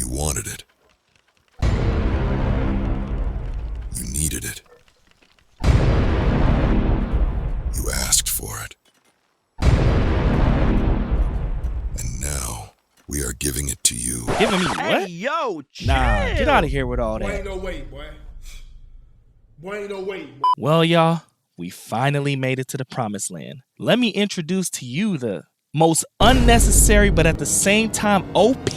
You wanted it. You needed it. You asked for it. And now, we are giving it to you. Giving me what? Hey, yo, chill. Nah, get out of here with all Boy, that. ain't no way, boy. Boy, ain't no way, boy. Well, y'all, we finally made it to the promised land. Let me introduce to you the most unnecessary but at the same time OP,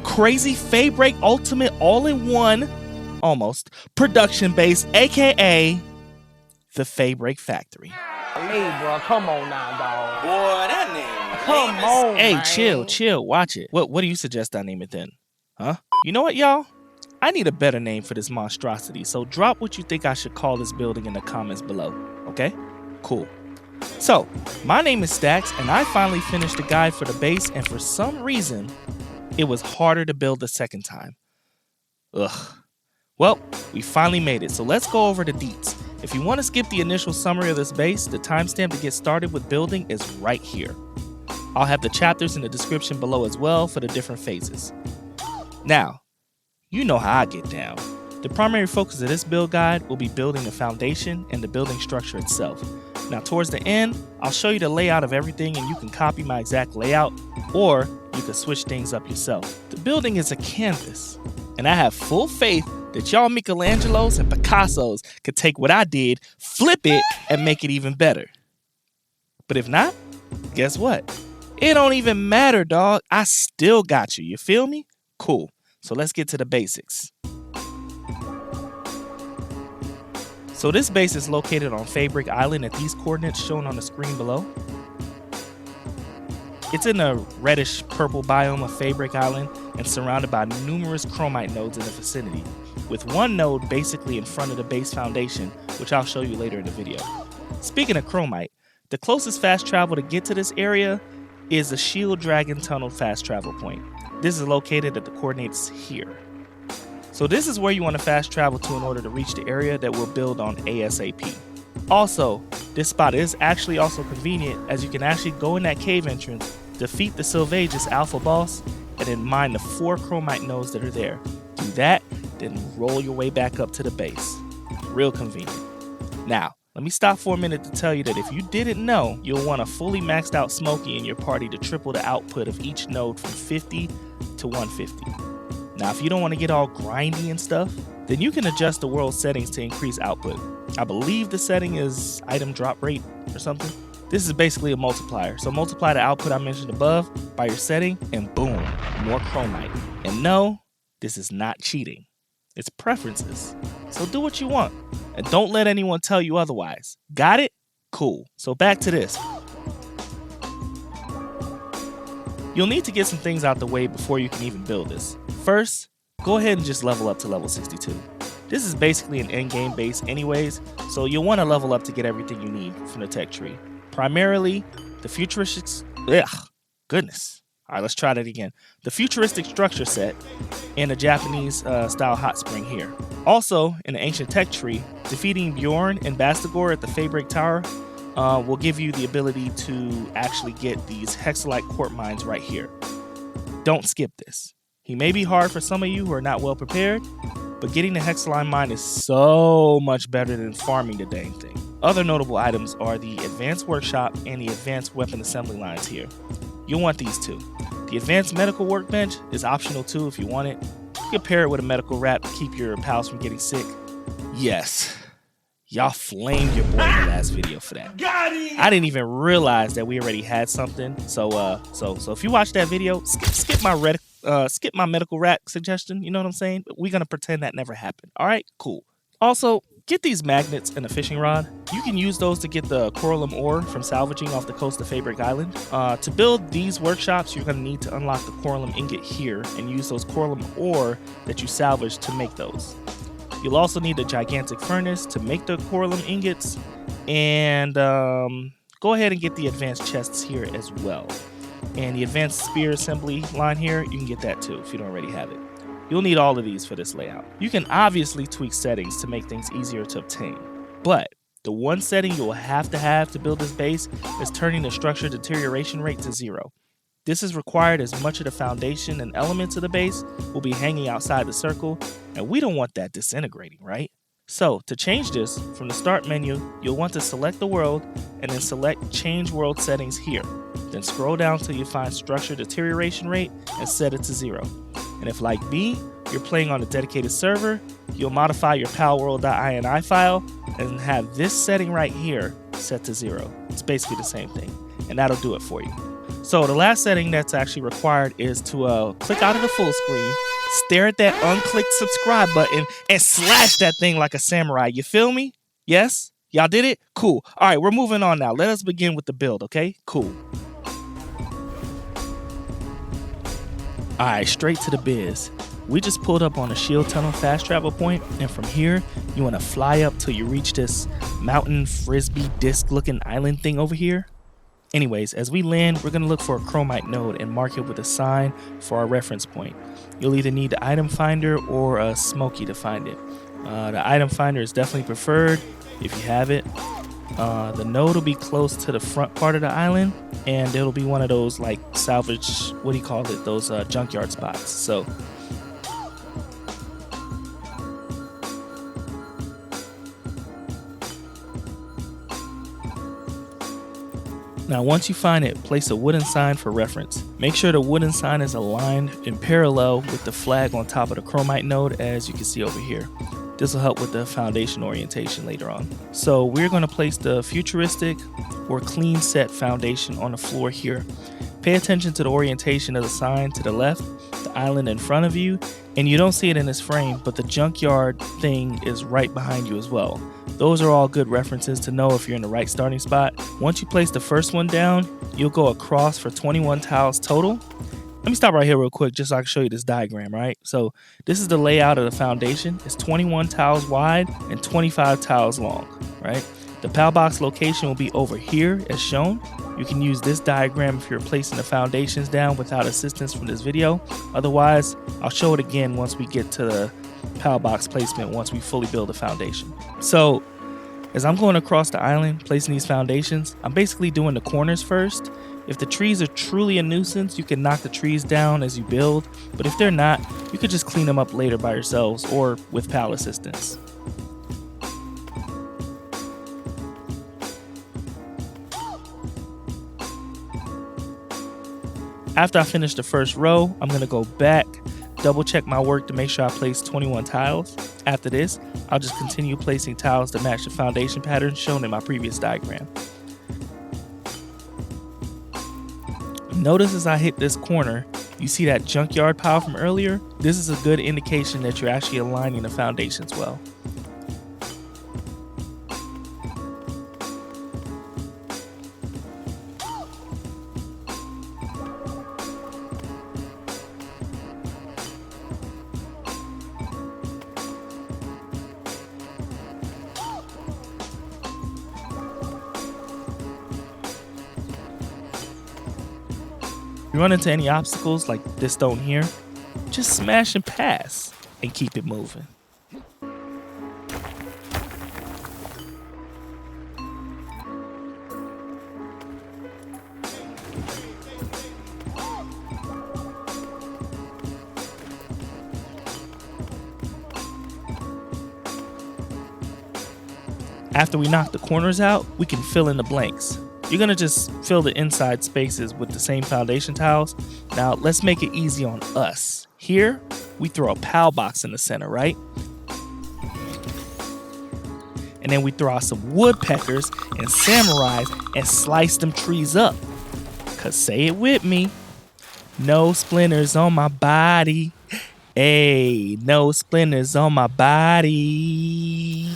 crazy Feybreak ultimate all-in-one, almost, production base, aka the Feybreak Factory. Hey, bro, come on now, dog. Boy, that name. Come on, Hey, man. chill, watch it. What do you suggest I name it then? Huh? You know what, y'all? I need a better name for this monstrosity, so drop what you think I should call this building in the comments below, okay? Cool. So, my name is Stacks, and I finally finished the guide for the base, and for some reason, it was harder to build the second time. Ugh. Well, we finally made it, so let's go over the deets. If you want to skip the initial summary of this base, the timestamp to get started with building is right here. I'll have the chapters in the description below as well for the different phases. Now, you know how I get down. The primary focus of this build guide will be building the foundation and the building structure itself. Now towards the end, I'll show you the layout of everything and you can copy my exact layout, or you can switch things up yourself. The building is a canvas, and I have full faith that y'all Michelangelos and Picassos could take what I did, flip it, and make it even better. But if not, guess what? It don't even matter, dog. I still got you feel me? Cool. So let's get to the basics. So this base is located on Feybreak Island at these coordinates shown on the screen below. It's in a reddish purple biome of Feybreak Island and surrounded by numerous Chromite nodes in the vicinity, with one node basically in front of the base foundation, which I'll show you later in the video. Speaking of Chromite, the closest fast travel to get to this area is the Shield Dragon Tunnel fast travel point. This is located at the coordinates here. So this is where you want to fast travel to in order to reach the area that we'll build on ASAP. Also, this spot is actually also convenient as you can actually go in that cave entrance, defeat the Silvegis alpha boss, and then mine the 4 Chromite nodes that are there. Do that, then roll your way back up to the base. Real convenient. Now, let me stop for a minute to tell you that if you didn't know, you'll want a fully maxed out Smokey in your party to triple the output of each node from 50 to 150. Now, if you don't want to get all grindy and stuff, then you can adjust the world settings to increase output. I believe the setting is item drop rate or something. This is basically a multiplier. So multiply the output I mentioned above by your setting and boom, more Chromite. And no, this is not cheating. It's preferences. So do what you want and don't let anyone tell you otherwise. Got it? Cool. So back to this. You'll need to get some things out the way before you can even build this. First, go ahead and just level up to level 62. This is basically an in-game base anyways, so you'll want to level up to get everything you need from the tech tree. Primarily, the futuristic... goodness. Alright, let's try that again. The futuristic structure set and a Japanese style hot spring here. Also, in the ancient tech tree, defeating Bjorn and Bastagor at the Feybreak Tower will give you the ability to actually get these Hexolite quartz mines right here. Don't skip this. He may be hard for some of you who are not well prepared, but getting the Hexolite mine is so much better than farming the dang thing. Other notable items are the Advanced Workshop and the Advanced Weapon Assembly lines here. You'll want these two. The Advanced Medical Workbench is optional too if you want it. You can pair it with a medical wrap to keep your pals from getting sick. Yes, y'all flamed your boy in the last video for that. I didn't even realize that we already had something. So if you watch that video, skip my medical wrap suggestion. You know what I'm saying? We're gonna pretend that never happened. All right, cool. Also, get these magnets and a fishing rod. You can use those to get the corallium ore from salvaging off the coast of Feybreak Island. To build these workshops, you're going to need to unlock the corallium ingot here and use those corallium ore that you salvage to make those. You'll also need a gigantic furnace to make the corallium ingots, and go ahead and get the advanced chests here as well. And the advanced spear assembly line here, you can get that too if you don't already have it. You'll need all of these for this layout. You can obviously tweak settings to make things easier to obtain, but the one setting you'll have to build this base is turning the structure deterioration rate to 0. This is required as much of the foundation and elements of the base will be hanging outside the circle, and we don't want that disintegrating, right? So to change this, from the start menu, you'll want to select the world and then select change world settings here. Then scroll down till you find structure deterioration rate and set it to 0. And if, like me, you're playing on a dedicated server, you'll modify your palworld.ini file and have this setting right here set to 0. It's basically the same thing, and that'll do it for you. So the last setting that's actually required is to click out of the full screen, stare at that unclicked subscribe button, and slash that thing like a samurai. You feel me? Yes? Y'all did it? Cool. All right, we're moving on now. Let us begin with the build, okay? Cool. All right, straight to the biz. We just pulled up on a shield tunnel fast travel point, and from here, you want to fly up till you reach this mountain frisbee disc looking island thing over here. Anyways, as we land, we're going to look for a Chromite node and mark it with a sign for our reference point. You'll either need the item finder or a smoky to find it. The item finder is definitely preferred if you have it. The node will be close to the front part of the island, and it'll be one of those like salvage, what do you call it, those junkyard spots. So now, once you find it, place a wooden sign for reference. Make sure the wooden sign is aligned in parallel with the flag on top of the Chromite node, as you can see over here. This will help with the foundation orientation later on. So we're going to place the futuristic or clean set foundation on the floor here. Pay attention to the orientation of the sign to the left, the island in front of you, and you don't see it in this frame, but the junkyard thing is right behind you as well. Those are all good references to know if you're in the right starting spot. Once you place the first one down, you'll go across for 21 tiles total. Let me stop right here real quick just so I can show you this diagram, right? So this is the layout of the foundation. It's 21 tiles wide and 25 tiles long, right? The PAL box location will be over here as shown. You can use this diagram if you're placing the foundations down without assistance from this video. Otherwise, I'll show it again once we get to the PAL box placement once we fully build the foundation. So as I'm going across the island placing these foundations, I'm basically doing the corners first. If the trees are truly a nuisance, you can knock the trees down as you build, but if they're not, you could just clean them up later by yourselves or with PAL assistance. After I finish the first row, I'm going to go back, double check my work to make sure I place 21 tiles. After this, I'll just continue placing tiles to match the foundation pattern shown in my previous diagram. Notice as I hit this corner, you see that junkyard pile from earlier? This is a good indication that you're actually aligning the foundations well. If you run into any obstacles like this stone here, just smash and pass and keep it moving. After we knock the corners out, we can fill in the blanks. You're gonna just fill the inside spaces with the same foundation tiles. Now let's make it easy on us. Here, we throw a PAL box in the center, right? And then we throw out some woodpeckers and samurais and slice them trees up. Cause say it with me, no splinters on my body. Hey, no splinters on my body.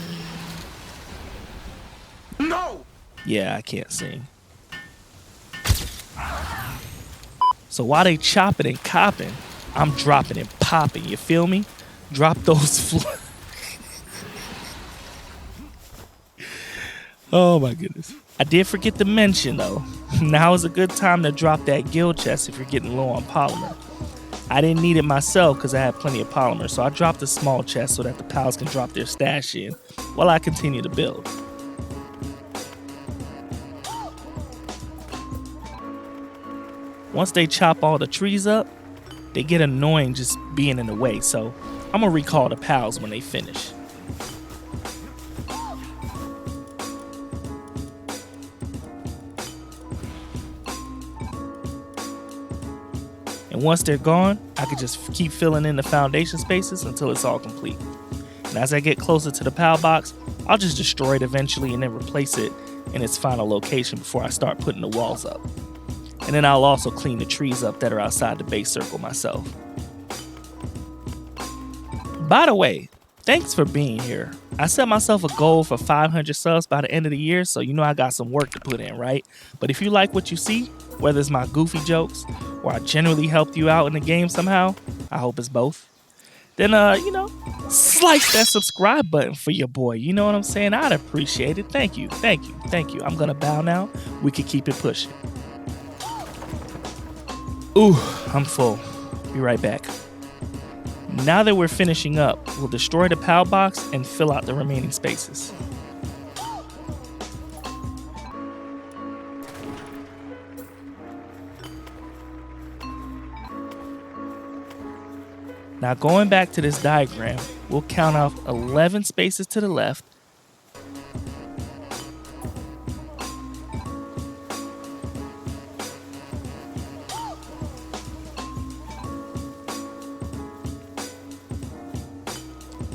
No! Yeah, I can't sing. So while they chopping and copping, I'm dropping and popping. You feel me? Drop those Oh my goodness. I did forget to mention though, now is a good time to drop that guild chest if you're getting low on polymer. I didn't need it myself because I had plenty of polymer, so I dropped a small chest so that the pals can drop their stash in while I continue to build. Once they chop all the trees up, they get annoying just being in the way, so I'm gonna recall the pals when they finish. And once they're gone, I can just keep filling in the foundation spaces until it's all complete. And as I get closer to the pal box, I'll just destroy it eventually and then replace it in its final location before I start putting the walls up. And then I'll also clean the trees up that are outside the base circle myself. By the way, thanks for being here. I set myself a goal for 500 subs by the end of the year, so you know I got some work to put in, right? But if you like what you see, whether it's my goofy jokes or I generally helped you out in the game somehow, I hope it's both, then, slice that subscribe button for your boy. You know what I'm saying? I'd appreciate it. Thank you, thank you, thank you. I'm gonna bow now. We can keep it pushing. Ooh, I'm full. Be right back. Now that we're finishing up, we'll destroy the pal box and fill out the remaining spaces. Now going back to this diagram, we'll count off 11 spaces to the left,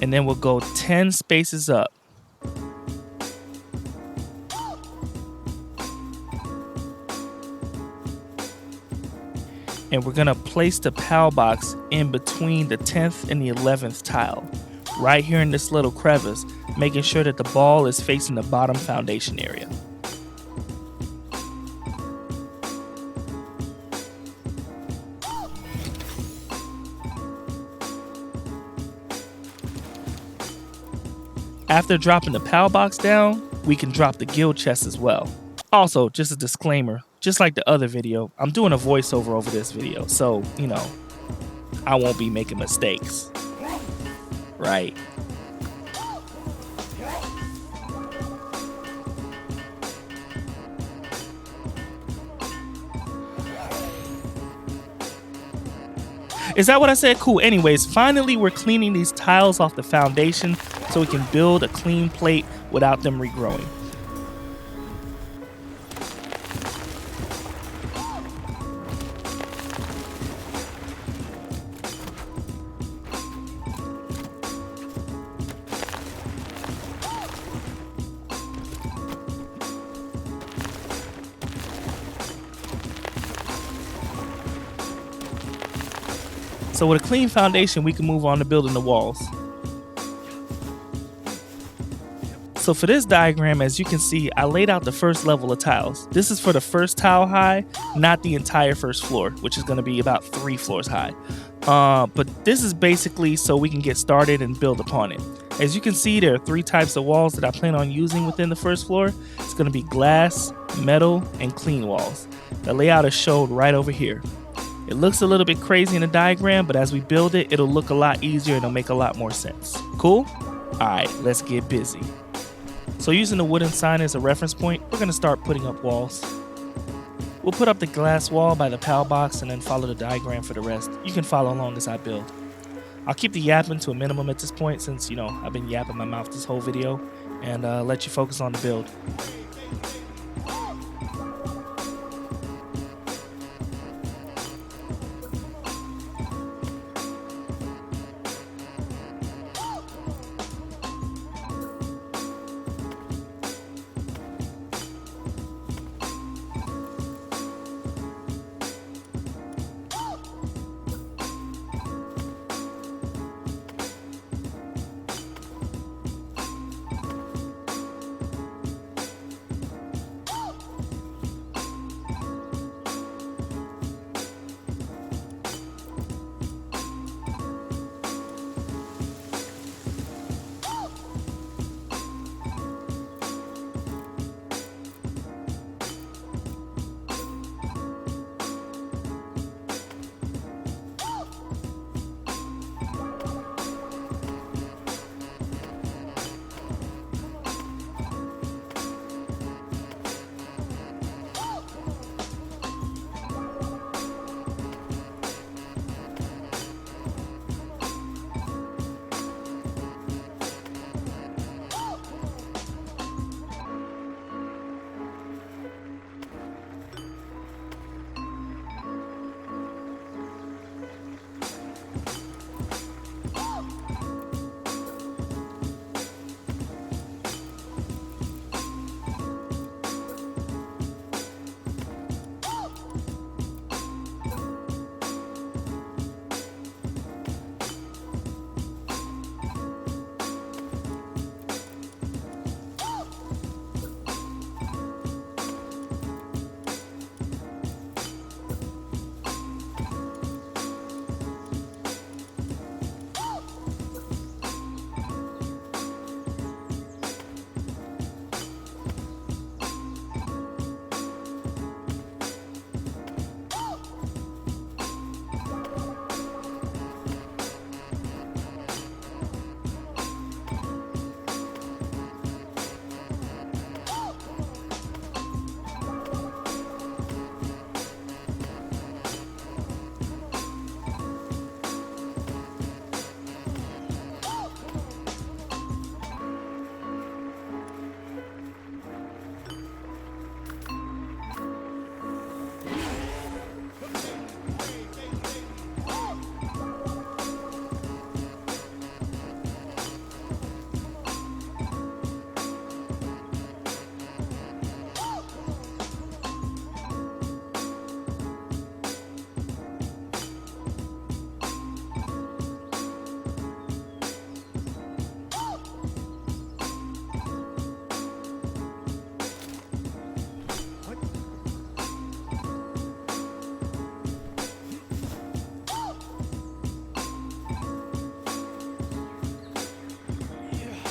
and then we'll go 10 spaces up. And we're gonna place the pal box in between the 10th and the 11th tile, right here in this little crevice, making sure that the ball is facing the bottom foundation area. After dropping the pal box down, we can drop the guild chest as well. Also, just a disclaimer, just like the other video, I'm doing a voiceover over this video, so, I won't be making mistakes. Right? Is that what I said? Cool. Anyways, finally we're cleaning these tiles off the foundation so we can build a clean plate without them regrowing. So with a clean foundation, we can move on to building the walls. So for this diagram, as you can see, I laid out the first level of tiles. This is for the first tile high, not the entire first floor, which is going to be about 3 floors high. But this is basically so we can get started and build upon it. As you can see, there are 3 types of walls that I plan on using within the first floor. It's going to be glass, metal, and clean walls. The layout is showed right over here. It looks a little bit crazy in the diagram, but as we build it, it'll look a lot easier and it'll make a lot more sense. Cool? Alright, let's get busy. So using the wooden sign as a reference point, we're going to start putting up walls. We'll put up the glass wall by the pal box and then follow the diagram for the rest. You can follow along as I build. I'll keep the yapping to a minimum at this point since, I've been yapping my mouth this whole video, and let you focus on the build.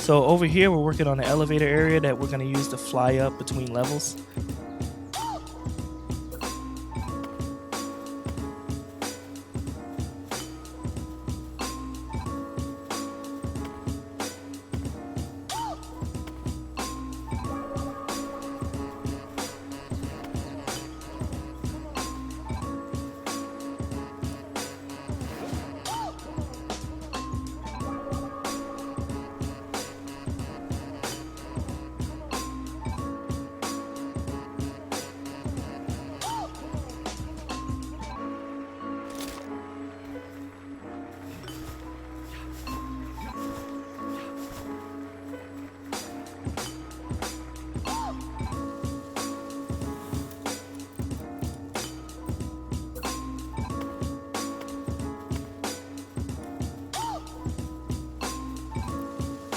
So over here, we're working on the elevator area that we're going to use to fly up between levels.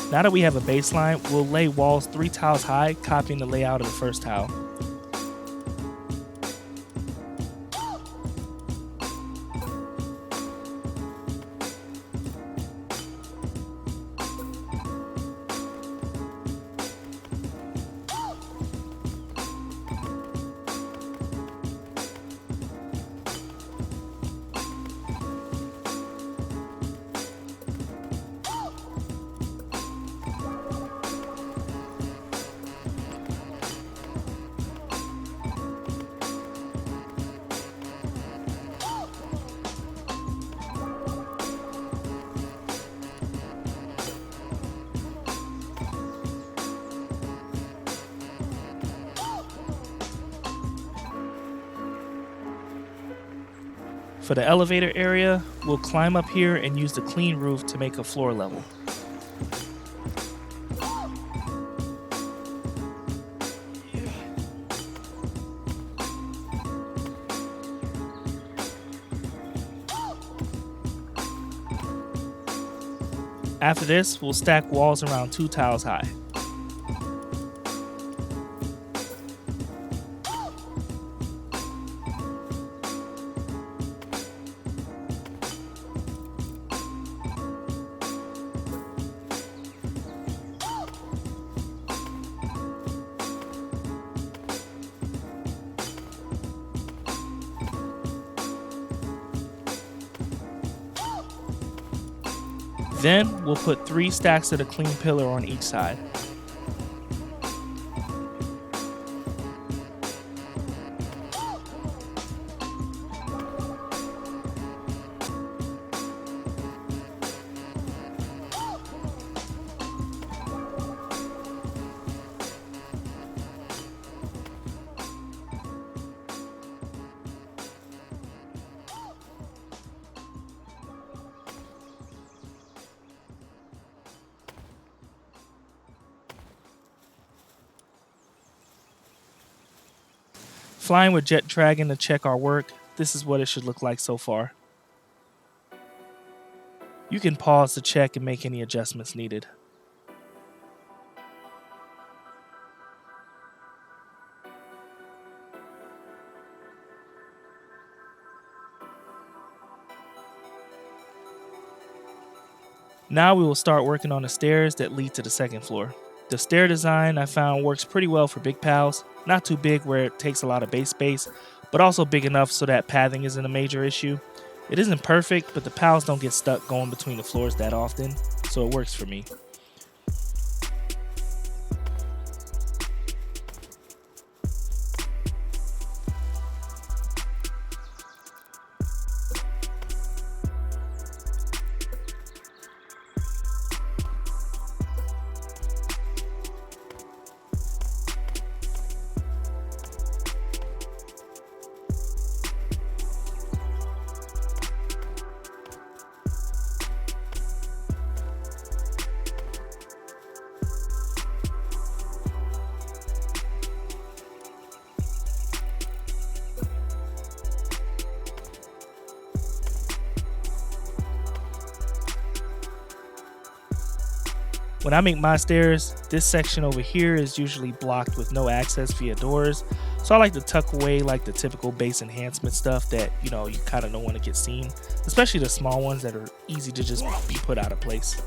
Now that we have a baseline, we'll lay walls 3 tiles high, copying the layout of the first tile. For the elevator area, we'll climb up here and use the clean roof to make a floor level. After this, we'll stack walls around 2 tiles high. Then we'll put 3 stacks of the clean pillar on each side. Flying with Jet Dragon to check our work, this is what it should look like so far. You can pause to check and make any adjustments needed. Now we will start working on the stairs that lead to the second floor. The stair design I found works pretty well for big pals, not too big where it takes a lot of base space, but also big enough so that pathing isn't a major issue. It isn't perfect, but the pals don't get stuck going between the floors that often, so it works for me. When I make my stairs, this section over here is usually blocked with no access via doors, so I like to tuck away like the typical base enhancement stuff that, you kind of don't want to get seen, especially the small ones that are easy to just be put out of place.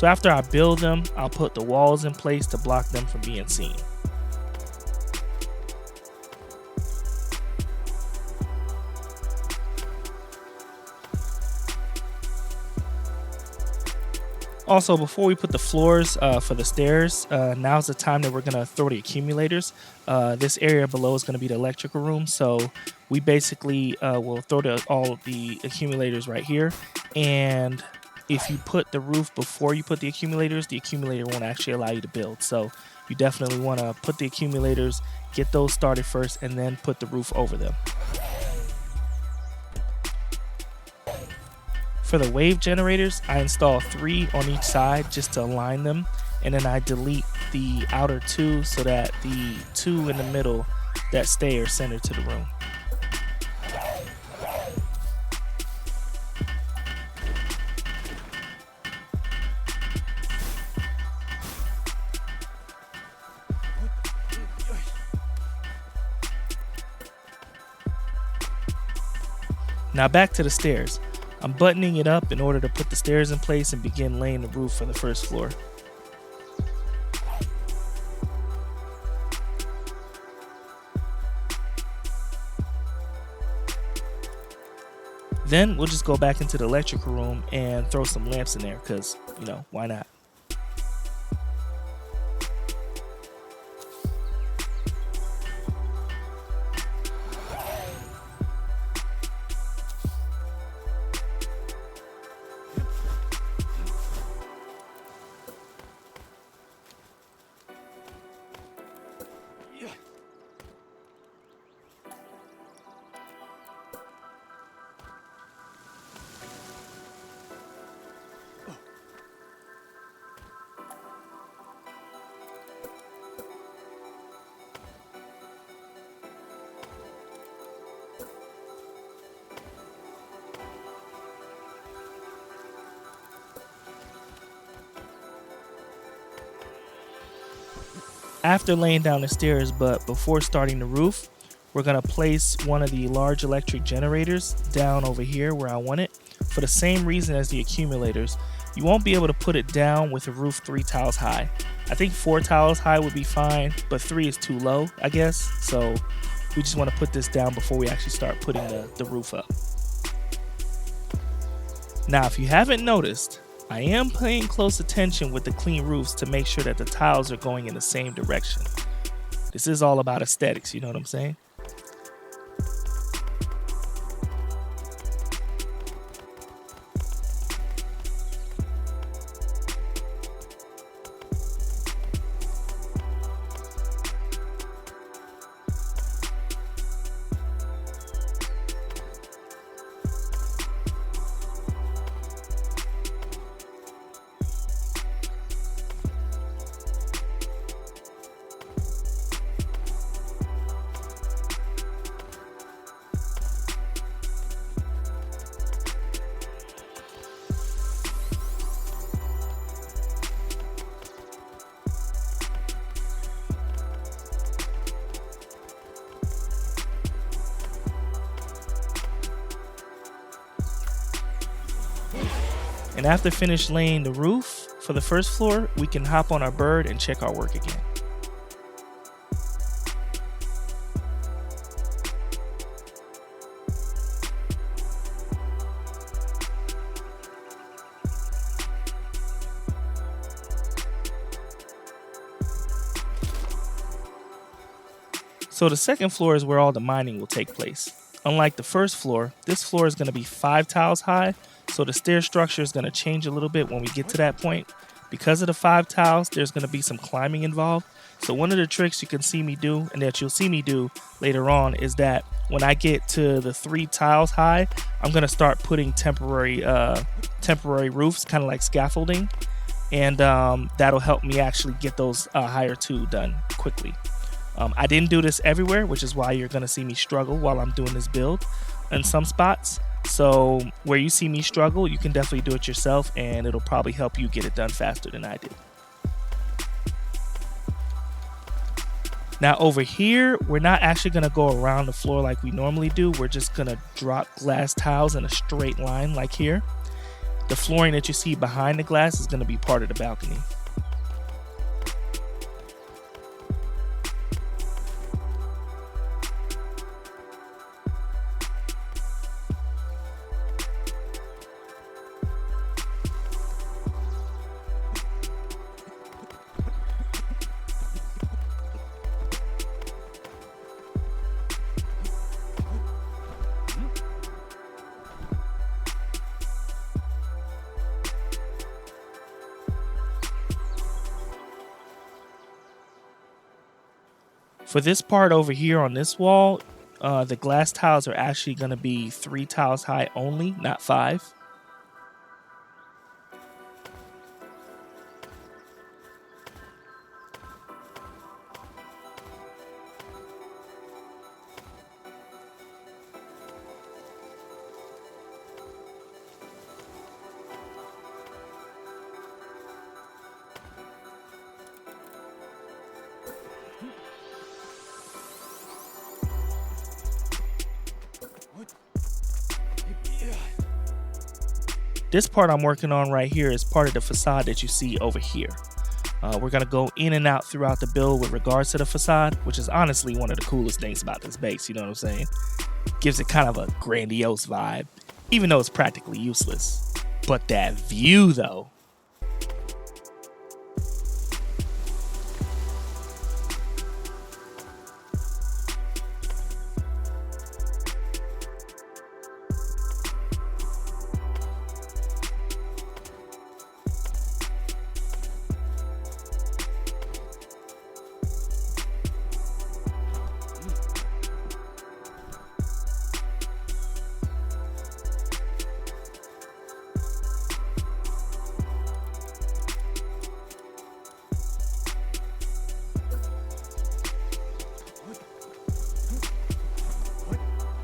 So after I build them, I'll put the walls in place to block them from being seen. Also, before we put the floors for the stairs, now's the time that we're going to throw the accumulators. This area below is going to be the electrical room, so we basically will throw all of the accumulators right here. And if you put the roof before you put the accumulators, the accumulator won't actually allow you to build. So you definitely want to put the accumulators, get those started first, and then put the roof over them. For the wave generators, I install 3 on each side just to align them, and then I delete the outer 2 so that the 2 in the middle that stay are centered to the room. Now back to the stairs. I'm buttoning it up in order to put the stairs in place and begin laying the roof for the first floor. Then we'll just go back into the electrical room and throw some lamps in there because, you know, why not? After laying down the stairs, but before starting the roof, we're going to place one of the large electric generators down over here where I want it. For the same reason as the accumulators, you won't be able to put it down with a roof 3 tiles high. I think 4 tiles high would be fine, but 3 is too low, I guess. So we just want to put this down before we actually start putting the roof up. Now, if you haven't noticed, I am paying close attention with the clean roofs to make sure that the tiles are going in the same direction. This is all about aesthetics, you know what I'm saying? And after finish laying the roof for the first floor, we can hop on our bird and check our work again. So the second floor is where all the mining will take place. Unlike the first floor, this floor is going to be 5 tiles high, so the stair structure is going to change a little bit when we get to that point. Because of the 5 tiles, there's going to be some climbing involved. So one of the tricks you can see me do, and that you'll see me do later on, is that when I get to the 3 tiles high, I'm going to start putting temporary roofs, kind of like scaffolding, and that'll help me actually get those higher 2 done quickly. I didn't do this everywhere, which is why you're going to see me struggle while I'm doing this build in some spots. So where you see me struggle, you can definitely do it yourself, and it'll probably help you get it done faster than I did. Now over here, we're not actually going to go around the floor like we normally do. We're just going to drop glass tiles in a straight line like here. The flooring that you see behind the glass is going to be part of the balcony. For this part over here on this wall, the glass tiles are actually going to be 3 tiles high only, not 5. This part I'm working on right here is part of the facade that you see over here. We're going to go in and out throughout the build with regards to the facade, which is honestly one of the coolest things about this base, you know what I'm saying? Gives it kind of a grandiose vibe, even though it's practically useless. But that view though.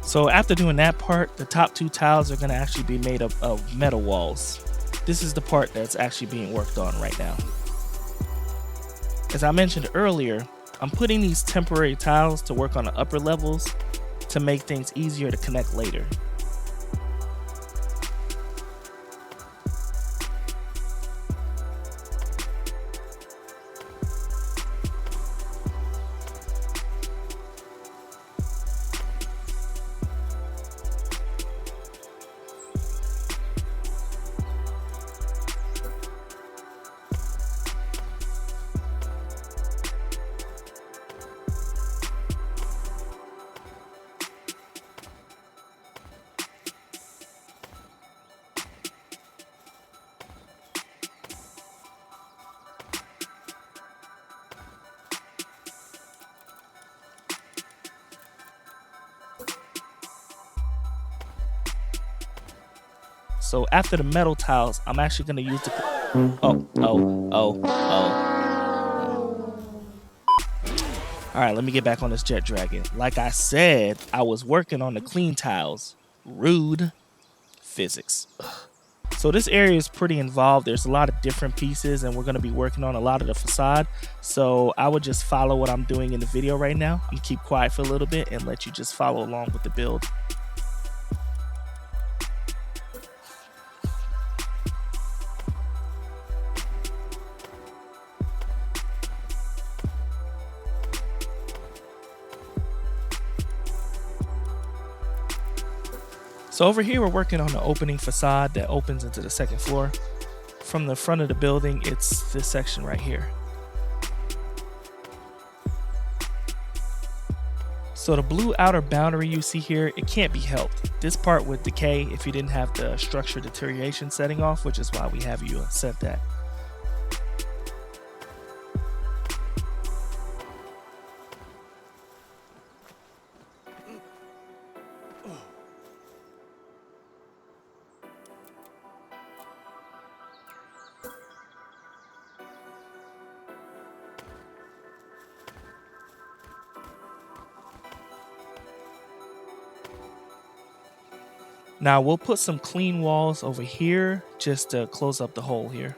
So after doing that part, the top 2 tiles are going to actually be made up of metal walls. This is the part that's actually being worked on right now. As I mentioned earlier, I'm putting these temporary tiles to work on the upper levels to make things easier to connect later. So after the metal tiles, I'm actually going to use the... All right, let me get back on this jet dragon. Like I said, I was working on the clean tiles. Rude physics. Ugh. So this area is pretty involved. There's a lot of different pieces and we're going to be working on a lot of the facade. So I would just follow what I'm doing in the video right now. I'm keep quiet for a little bit and let you just follow along with the build. So over here, we're working on the opening facade that opens into the 2nd floor. From the front of the building, it's this section right here. So the blue outer boundary you see here, it can't be helped. This part would decay if you didn't have the structure deterioration setting off, which is why we have you set that. Now we'll put some clean walls over here just to close up the hole here.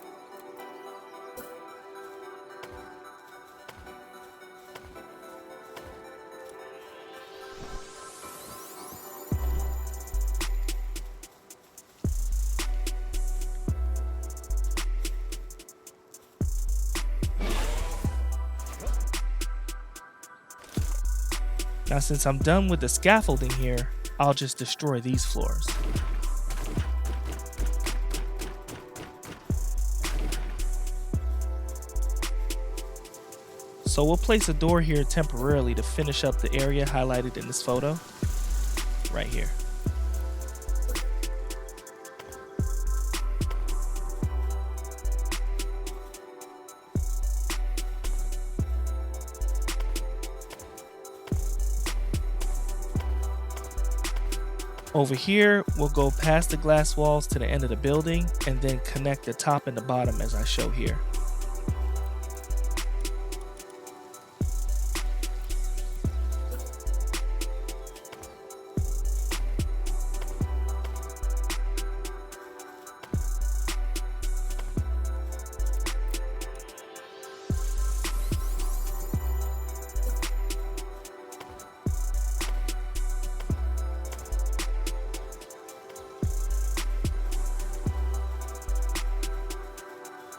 Now since I'm done with the scaffolding here, I'll just destroy these floors. So we'll place a door here temporarily to finish up the area highlighted in this photo, right here. Over here, we'll go past the glass walls to the end of the building and then connect the top and the bottom as I show here.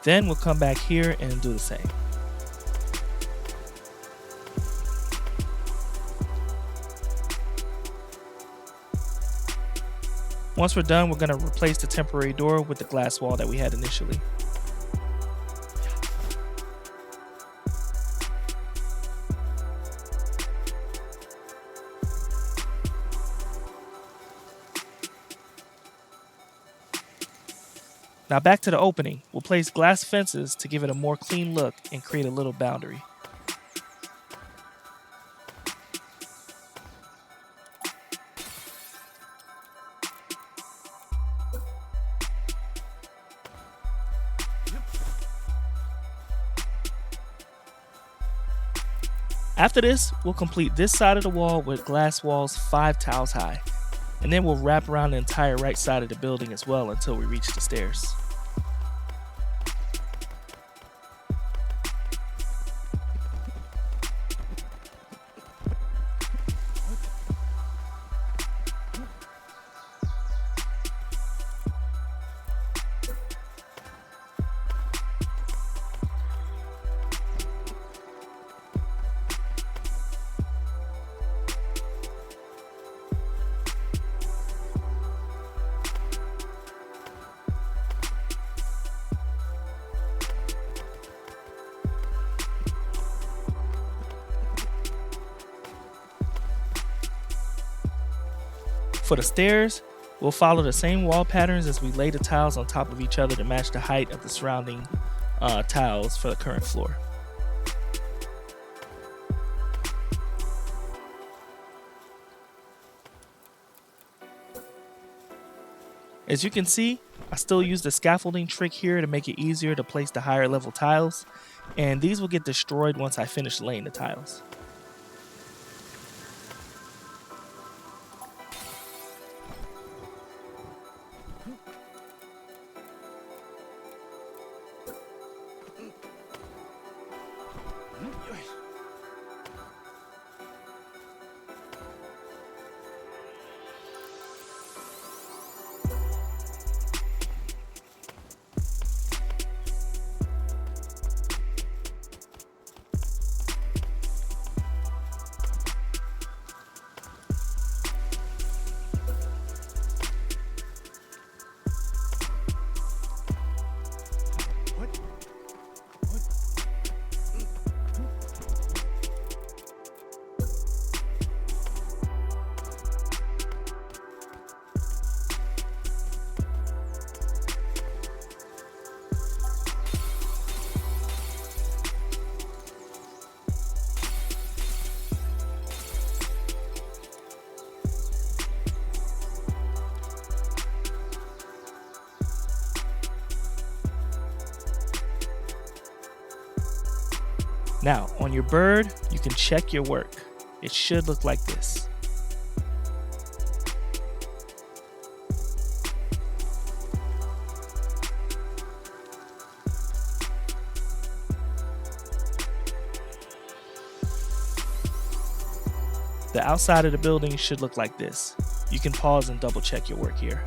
Then we'll come back here and do the same. Once we're done, we're going to replace the temporary door with the glass wall that we had initially. Now back to the opening, we'll place glass fences to give it a more clean look and create a little boundary. After this, we'll complete this side of the wall with glass walls 5 tiles high, and then we'll wrap around the entire right side of the building as well until we reach the stairs. For the stairs, we'll follow the same wall patterns as we lay the tiles on top of each other to match the height of the surrounding tiles for the current floor. As you can see, I still use the scaffolding trick here to make it easier to place the higher level tiles, and these will get destroyed once I finish laying the tiles. Now, on your bird, you can check your work. It should look like this. The outside of the building should look like this. You can pause and double check your work here.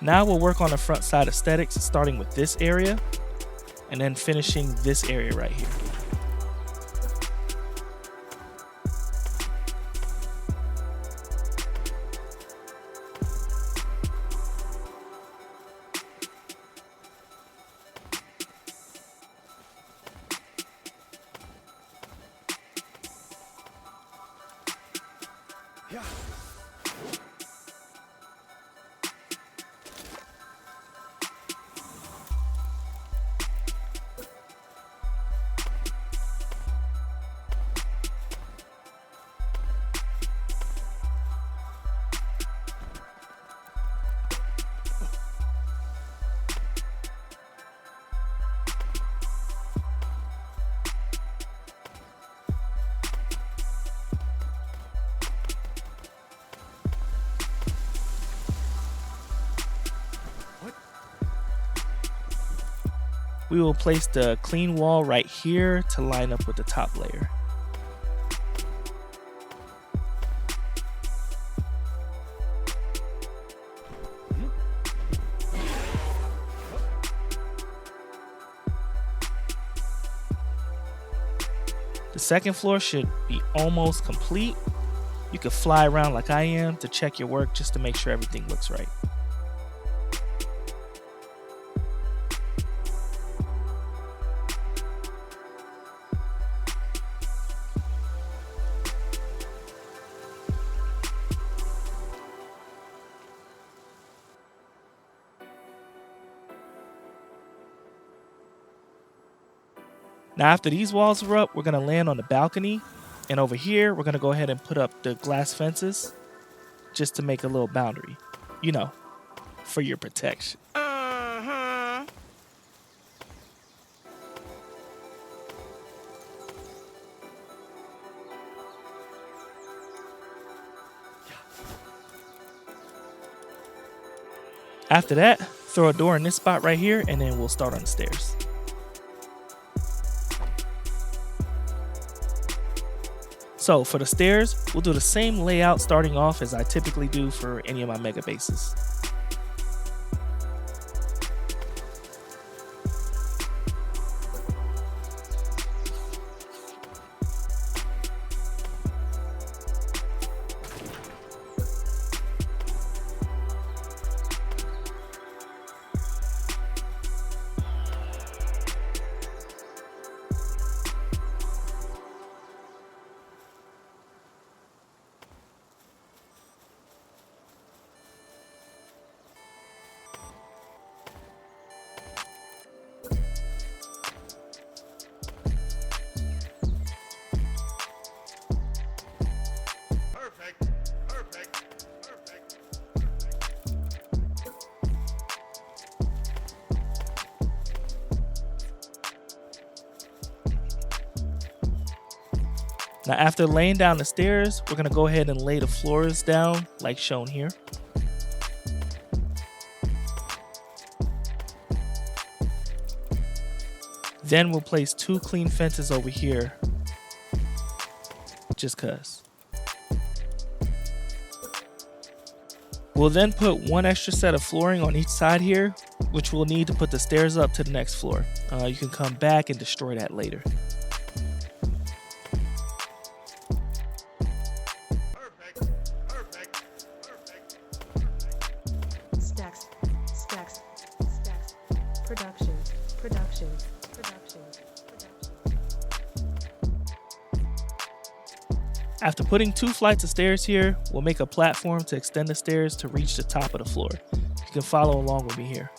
Now we'll work on the front side aesthetics, starting with this area and then finishing this area right here. We will place the clean wall right here to line up with the top layer. The second floor should be almost complete. You could fly around like I am to check your work just to make sure everything looks right. Now after these walls are up, we're going to land on the balcony. And over here, we're going to go ahead and put up the glass fences just to make a little boundary, you know, for your protection. After that, throw a door in this spot right here, and then we'll start on the stairs. So for the stairs, we'll do the same layout starting off as I typically do for any of my mega bases. Now after laying down the stairs, we're going to go ahead and lay the floors down like shown here. Then we'll place 2 clean fences over here, just cause. We'll then put 1 extra set of flooring on each side here, which we'll need to put the stairs up to the next floor. You can come back and destroy that later. After putting 2 flights of stairs here, we'll make a platform to extend the stairs to reach the top of the floor. You can follow along with me here.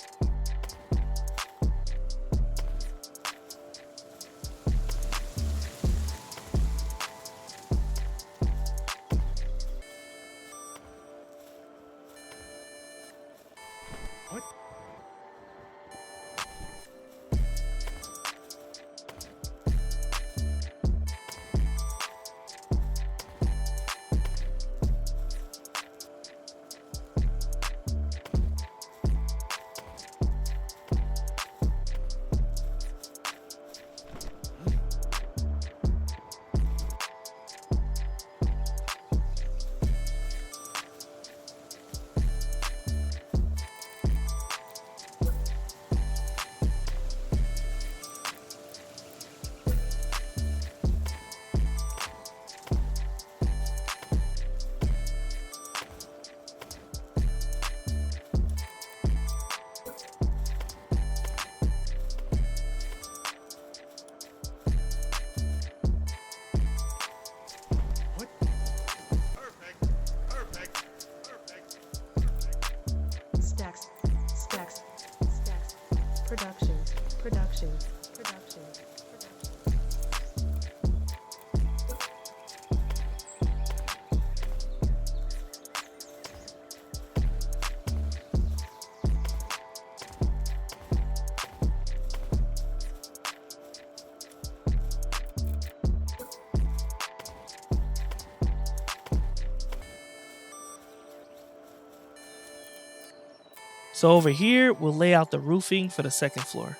So over here, we'll lay out the roofing for the second floor.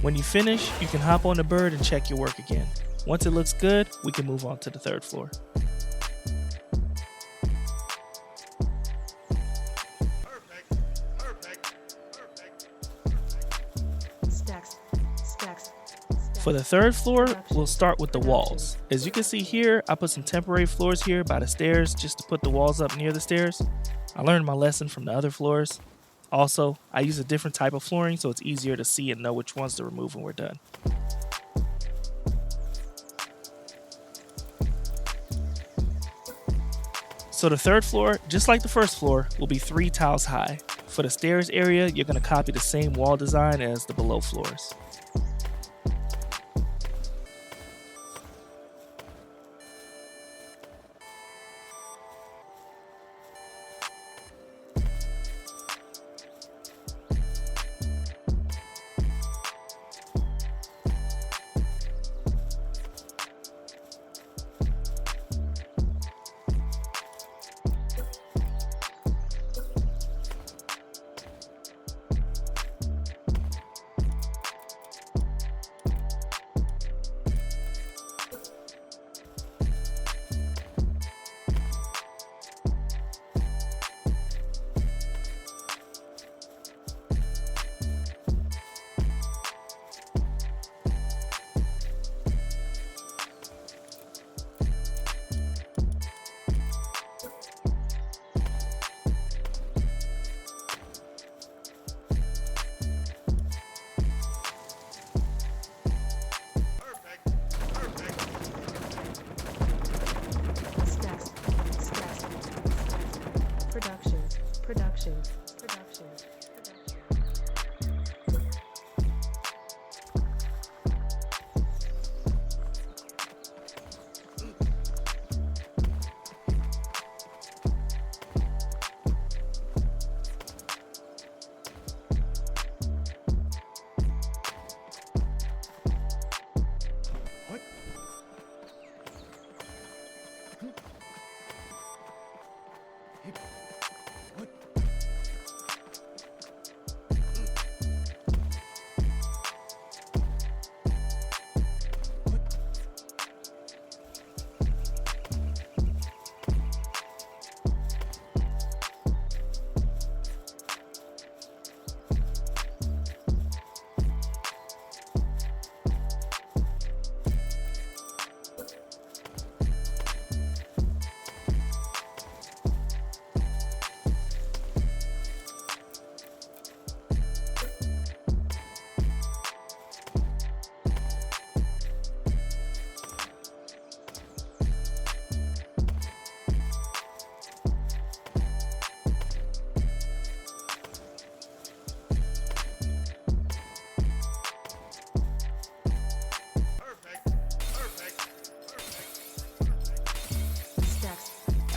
When you finish, you can hop on the bird and check your work again. Once it looks good, we can move on to the third floor. For the third floor, we'll start with the walls. As you can see here, I put some temporary floors here by the stairs just to put the walls up near the stairs. I learned my lesson from the other floors. Also, I use a different type of flooring so it's easier to see and know which ones to remove when we're done. So the third floor, just like the first floor, will be 3 tiles high. For the stairs area, you're going to copy the same wall design as the below floors.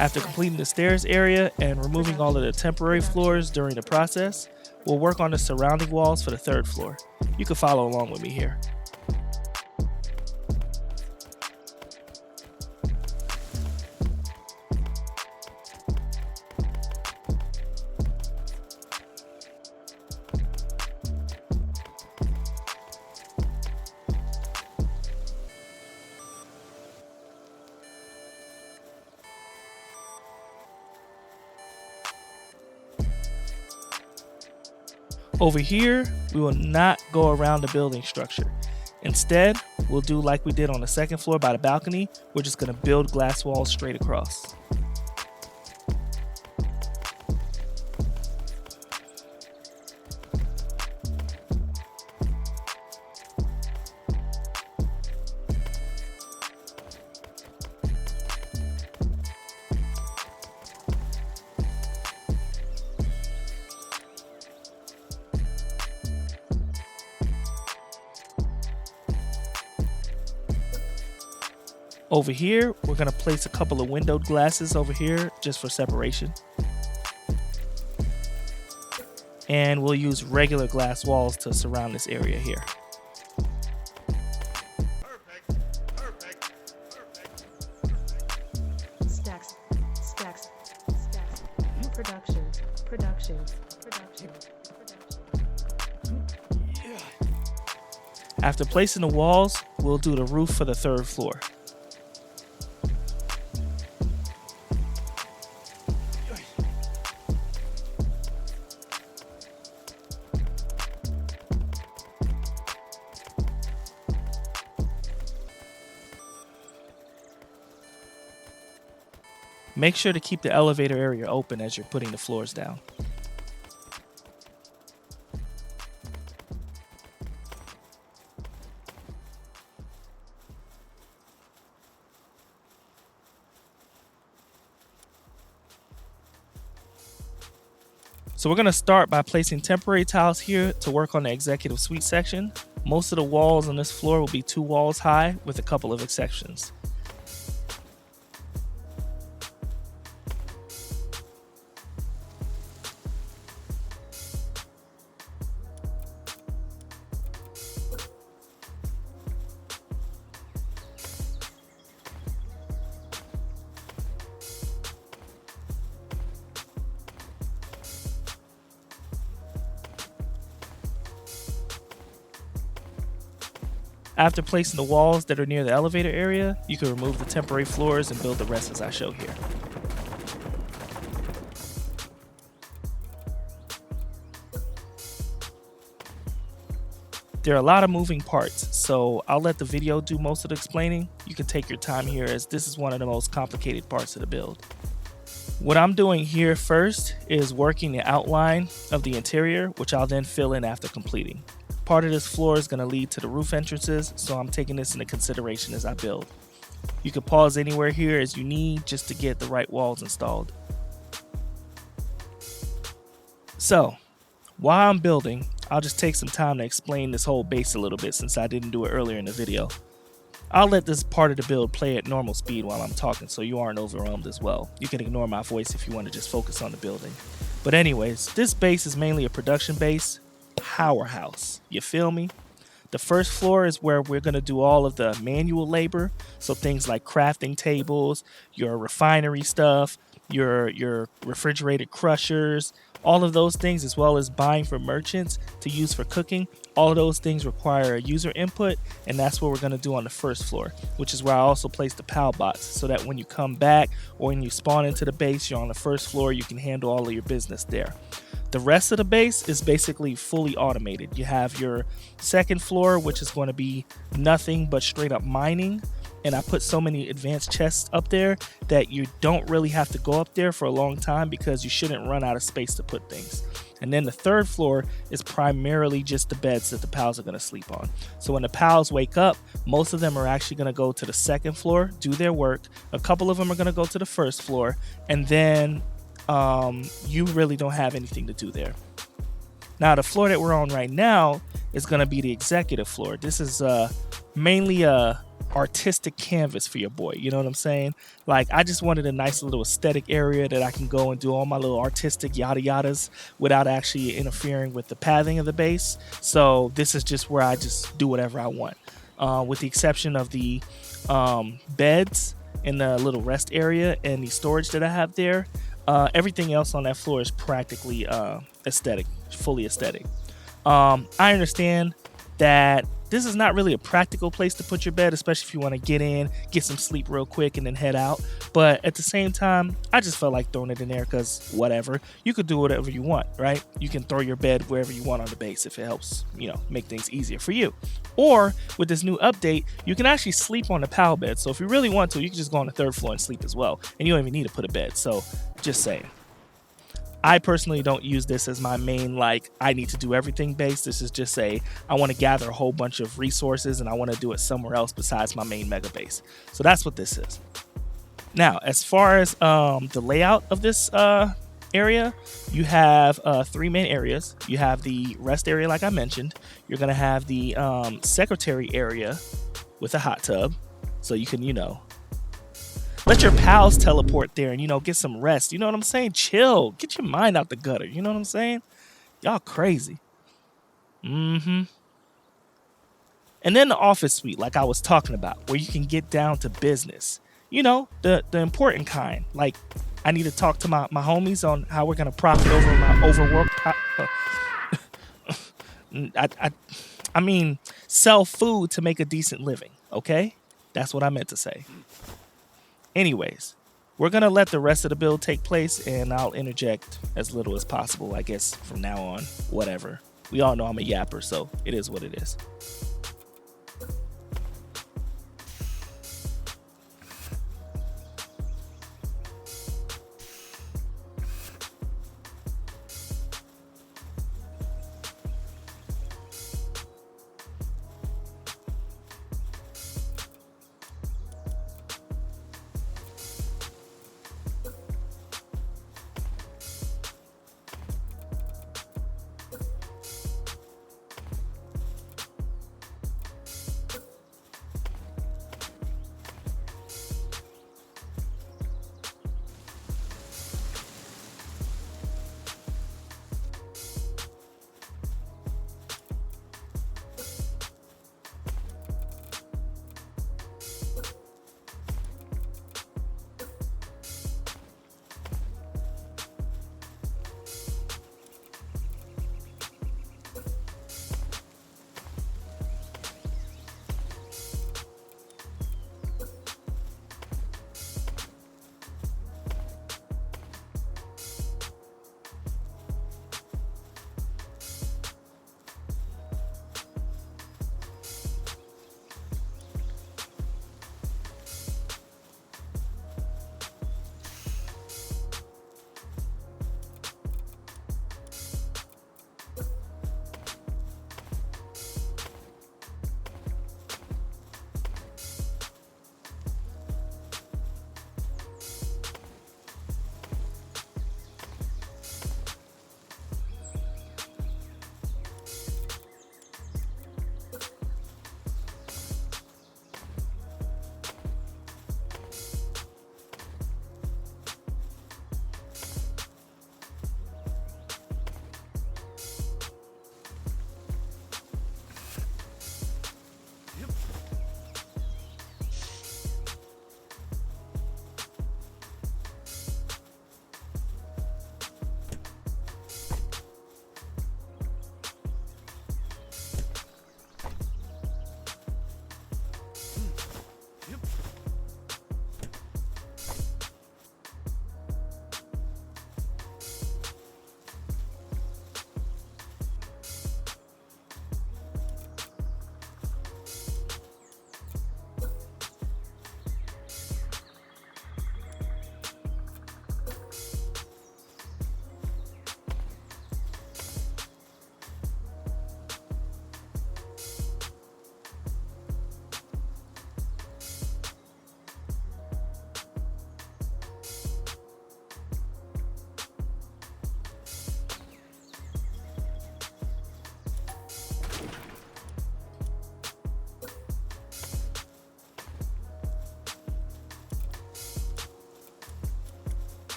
After completing the stairs area and removing all of the temporary floors during the process, we'll work on the surrounding walls for the third floor. You can follow along with me here. Over here, we will not go around the building structure. Instead, we'll do like we did on the second floor by the balcony. We're just going to build glass walls straight across. Over here, we're gonna place a couple of windowed glasses over here just for separation. And we'll use regular glass walls to surround this area here. Stacks. Production. After placing the walls, we'll do the roof for the 3rd floor. Make sure to keep the elevator area open as you're putting the floors down. So we're going to start by placing temporary tiles here to work on the executive suite section. Most of the walls on this floor will be 2 walls high with a couple of exceptions. After placing the walls that are near the elevator area, you can remove the temporary floors and build the rest as I show here. There are a lot of moving parts, so I'll let the video do most of the explaining. You can take your time here as this is one of the most complicated parts of the build. What I'm doing here first is working the outline of the interior, which I'll then fill in after completing. Part of this floor is going to lead to the roof entrances, so I'm taking this into consideration as I build. You can pause anywhere here as you need just to get the right walls installed. So, while I'm building, I'll just take some time to explain this whole base a little bit since I didn't do it earlier in the video. I'll let this part of the build play at normal speed while I'm talking so you aren't overwhelmed as well. You can ignore my voice if you want to just focus on the building. But anyways, this base is mainly a production base. Powerhouse, you feel me? The first floor is where we're going to do all of the manual labor, so things like crafting tables, your refinery stuff, your refrigerated crushers, all of those things, as well as buying for merchants to use for cooking. All of those things require a user input, and that's what we're going to do on the first floor, which is where I also place the PAL bots so that when you come back or when you spawn into the base, you're on the first floor, you can handle all of your business there. The rest of the base is basically fully automated. You have your second floor, which is going to be nothing but straight up mining. And I put so many advanced chests up there that you don't really have to go up there for a long time because you shouldn't run out of space to put things. And then the third floor is primarily just the beds that the pals are going to sleep on. So when the pals wake up, most of them are actually going to go to the second floor, do their work. A couple of them are going to go to the first floor, and then you really don't have anything to do there. Now the floor that we're on right now is going to be the executive floor. This is mainly a artistic canvas for your boy, you know what I'm saying? Like, I just wanted a nice little aesthetic area that I can go and do all my little artistic yada yadas without actually interfering with the pathing of the base. So this is just where I just do whatever I want, with the exception of the beds in the little rest area and the storage that I have there. Everything else on that floor is practically aesthetic, fully aesthetic. I understand that this is not really a practical place to put your bed, especially if you want to get in, get some sleep real quick, and then head out. But at the same time, I just felt like throwing it in there because whatever. You could do whatever you want, right? You can throw your bed wherever you want on the base if it helps, you know, make things easier for you. Or with this new update, you can actually sleep on the PAL bed. So if you really want to, you can just go on the third floor and sleep as well. And you don't even need to put a bed. So just saying. I personally don't use this as my main, like, I need to do everything base. This is just I want to gather a whole bunch of resources and I want to do it somewhere else besides my main mega base. So that's what this is. Now, as far as the layout of this area, you have 3 main areas. You have the rest area, like I mentioned. You're going to have the secretary area with a hot tub. So you can, you know, Let your pals teleport there and, you know, get some rest. You know what I'm saying? Chill. Get your mind out the gutter. You know what I'm saying? Y'all crazy. And then the office suite, like I was talking about, where you can get down to business. You know, the important kind. Like, I need to talk to my homies on how we're going to profit over my overworked... I mean, sell food to make a decent living, okay? That's what I meant to say. Anyways, we're going to let the rest of the build take place, and I'll interject as little as possible, I guess, from now on. Whatever. We all know I'm a yapper, so it is what it is.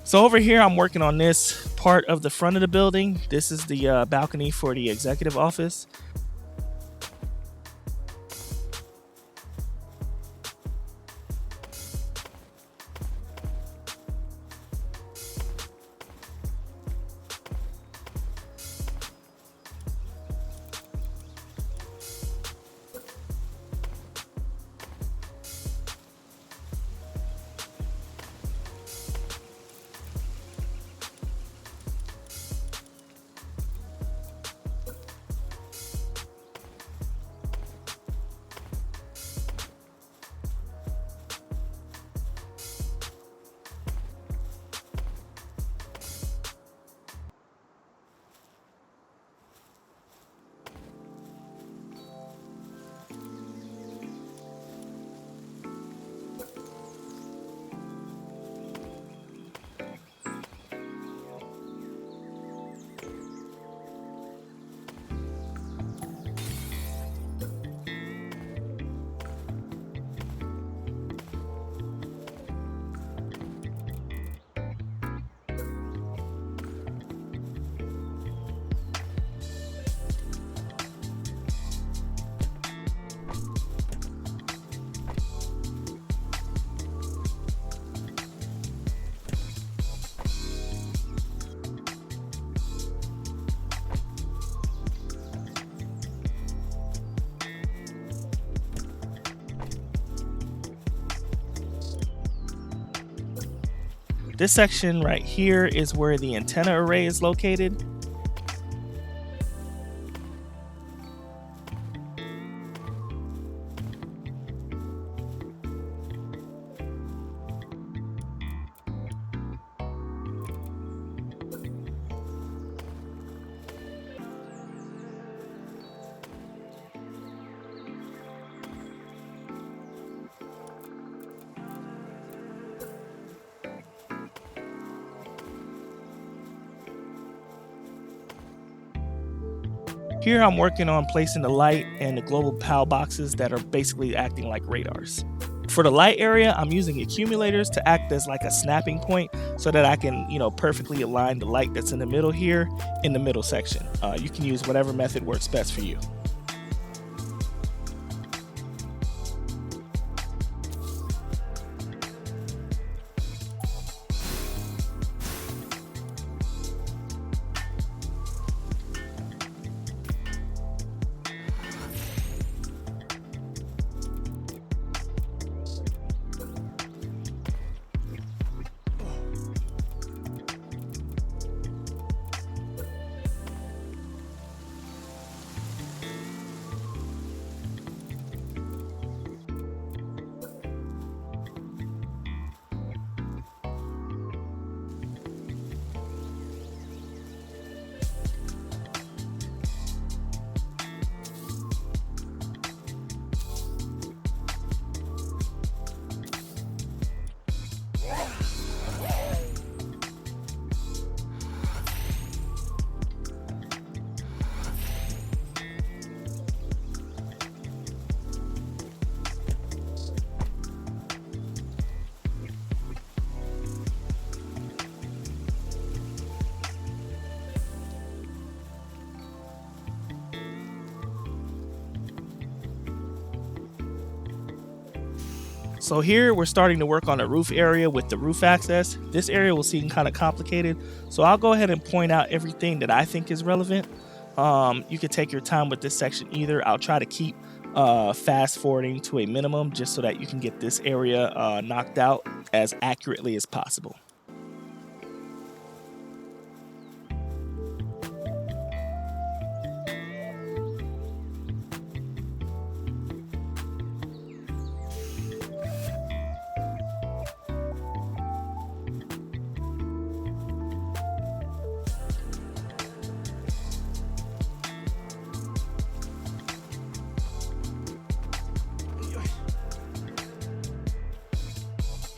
So over here, I'm working on this part of the front of the building. This is the balcony for the executive office. This section right here is where the antenna array is located. Here I'm working on placing the light and the global PAL boxes that are basically acting like radars. For the light area, I'm using accumulators to act as like a snapping point so that I can, perfectly align the light that's in the middle here in the middle section. You can use whatever method works best for you. So here we're starting to work on the roof area with the roof access. This area will seem kind of complicated, so I'll go ahead and point out everything that I think is relevant. You can take your time with this section either. I'll try to keep fast forwarding to a minimum just so that you can get this area knocked out as accurately as possible.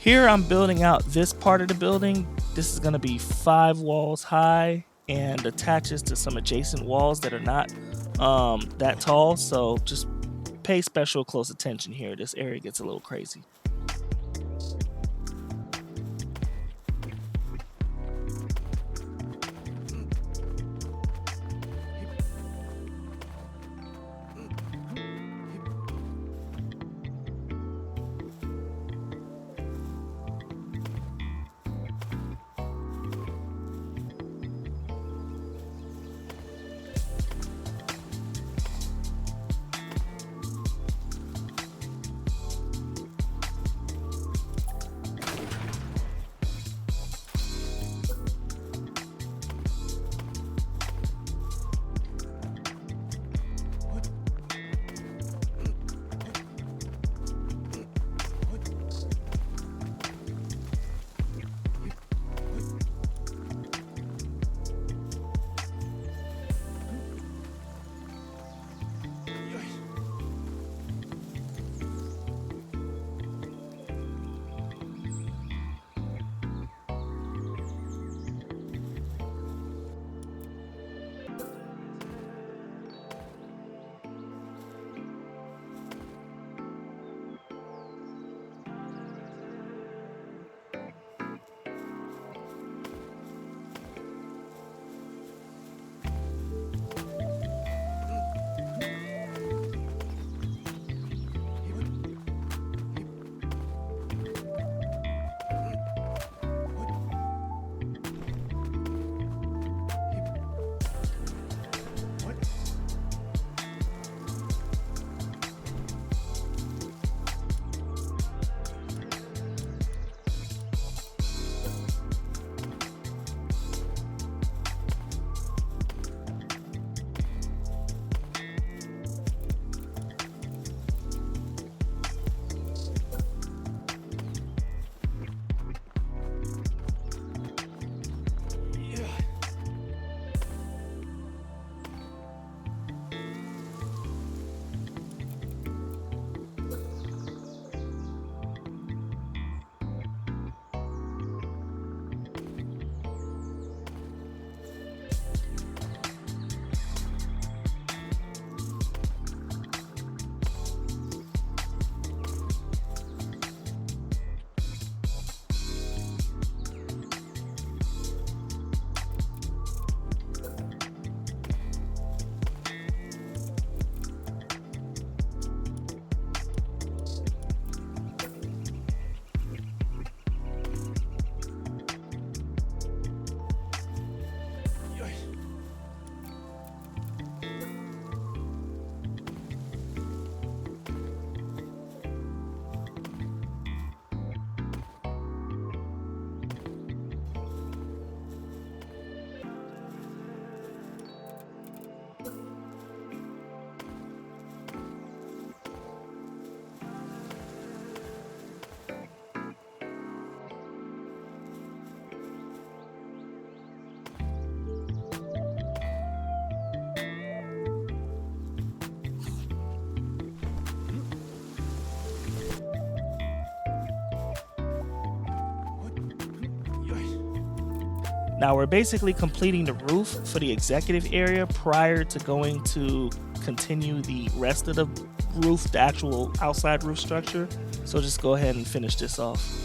Here I'm building out this part of the building. This is going to be 5 walls high and attaches to some adjacent walls that are not that tall. So just pay special close attention here. This area gets a little crazy. Now we're basically completing the roof for the executive area prior to going to continue the rest of the roof, the actual outside roof structure. So just go ahead and finish this off.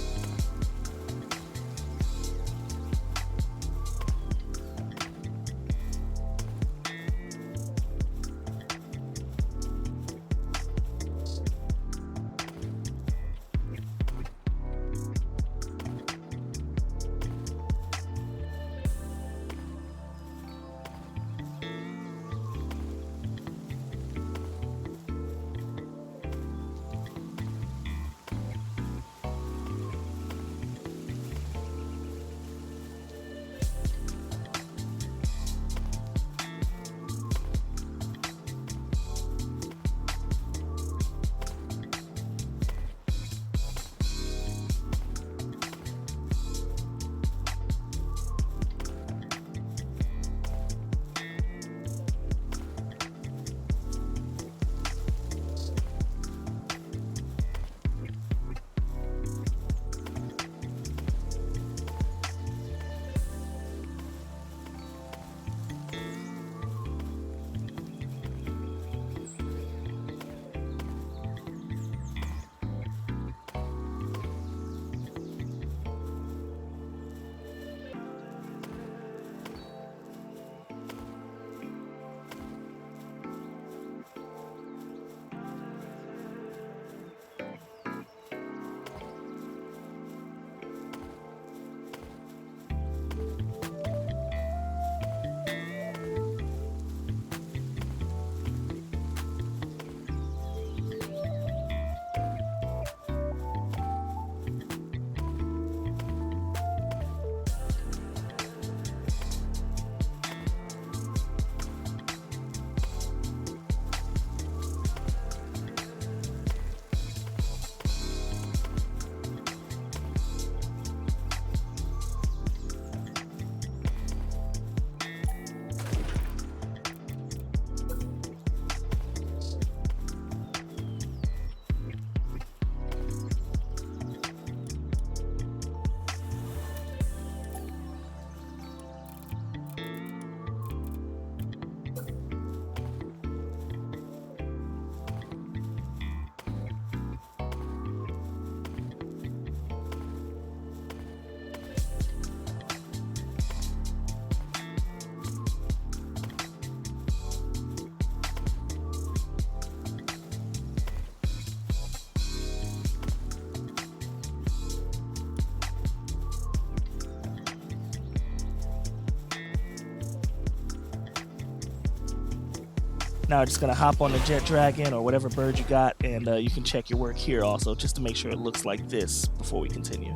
Now just gonna hop on the jet dragon or whatever bird you got, and you can check your work here also, just to make sure it looks like this before we continue.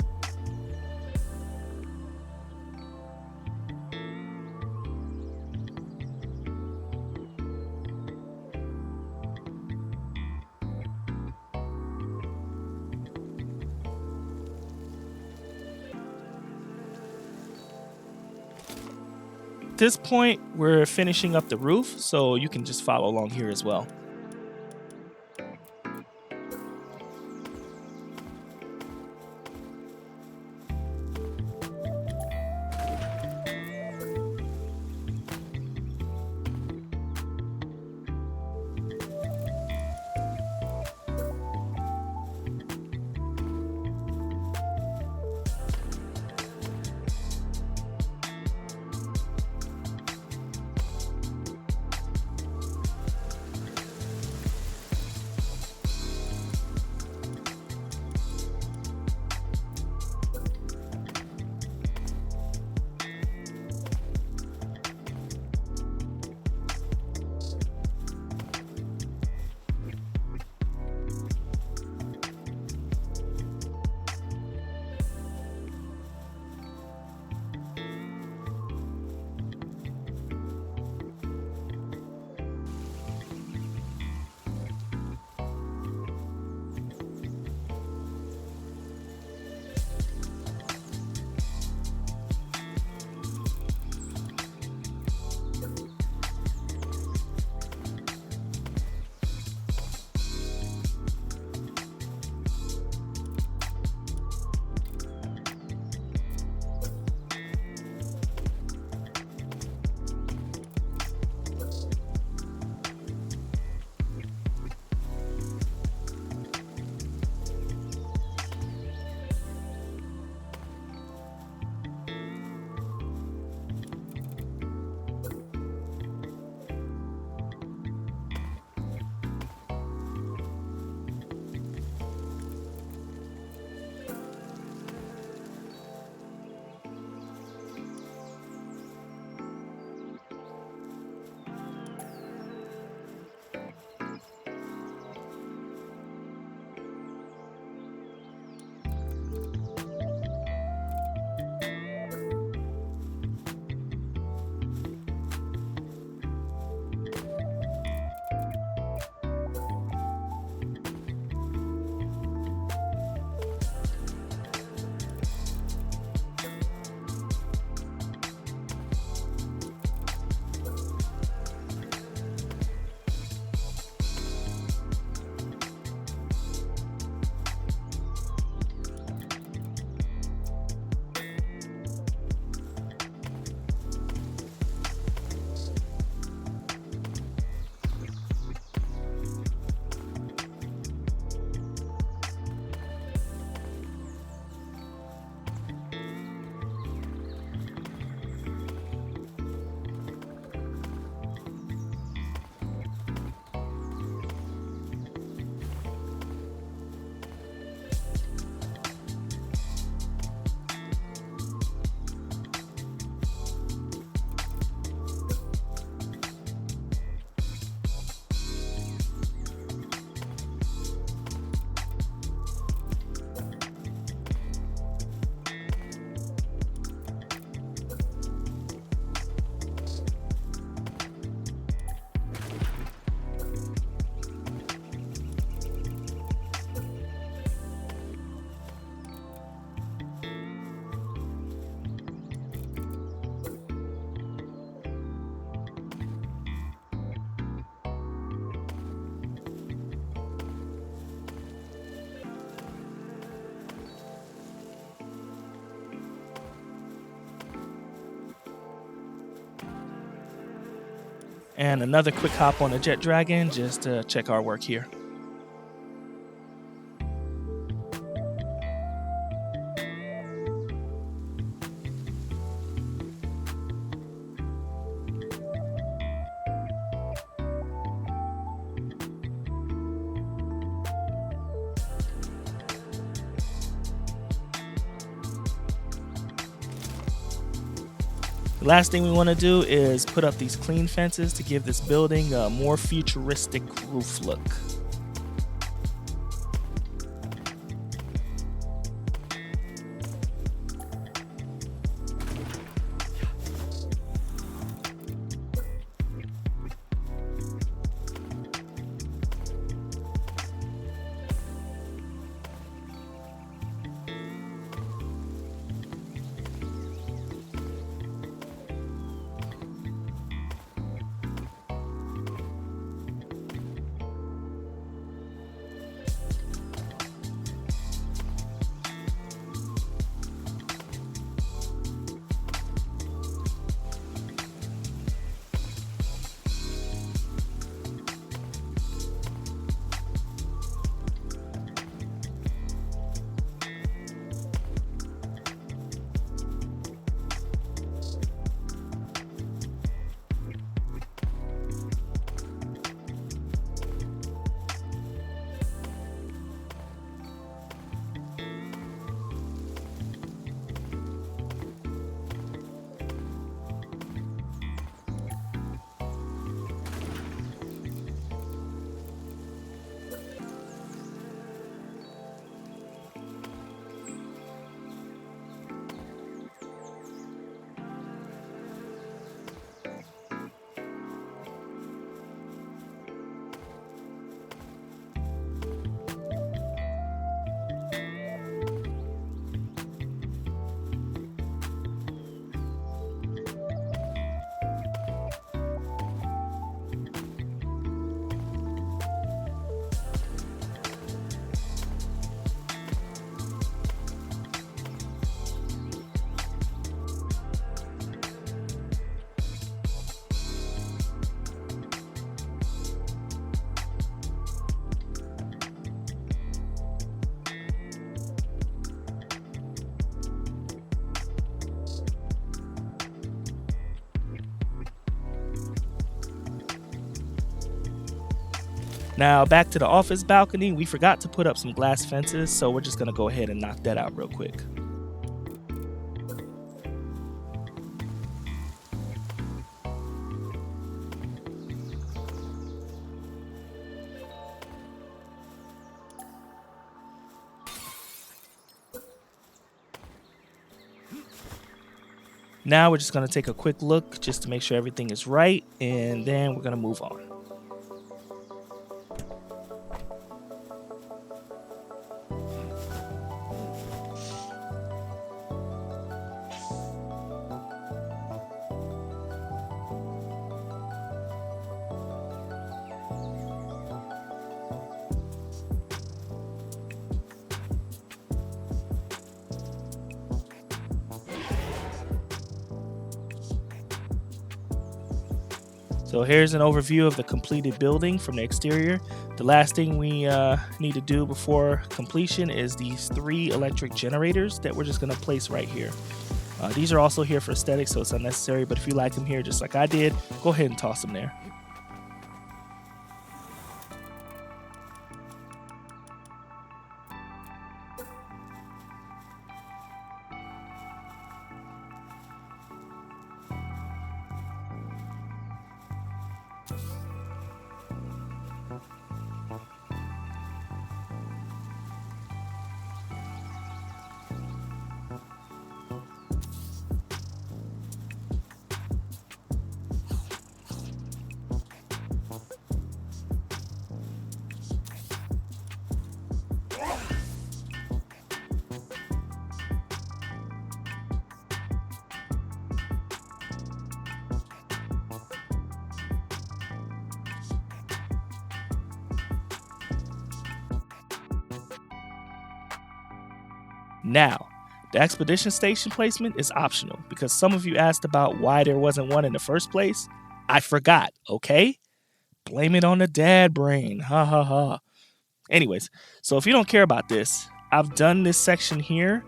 At this point, we're finishing up the roof, so you can just follow along here as well. And another quick hop on the Jet Dragon just to check our work here. The last thing we want to do is put up these clean fences to give this building a more futuristic roof look. Now back to the office balcony, we forgot to put up some glass fences, so we're just gonna go ahead and knock that out real quick. Now we're just gonna take a quick look just to make sure everything is right, and then we're gonna move on. So here's an overview of the completed building from the exterior. The last thing we need to do before completion is these 3 electric generators that we're just going to place right here. These are also here for aesthetics, so it's unnecessary, but if you like them here just like I did, go ahead and toss them there. Now, the expedition station placement is optional because some of you asked about why there wasn't one in the first place. I forgot, okay? Blame it on the dad brain. Ha ha ha. Anyways, so if you don't care about this, I've done this section here,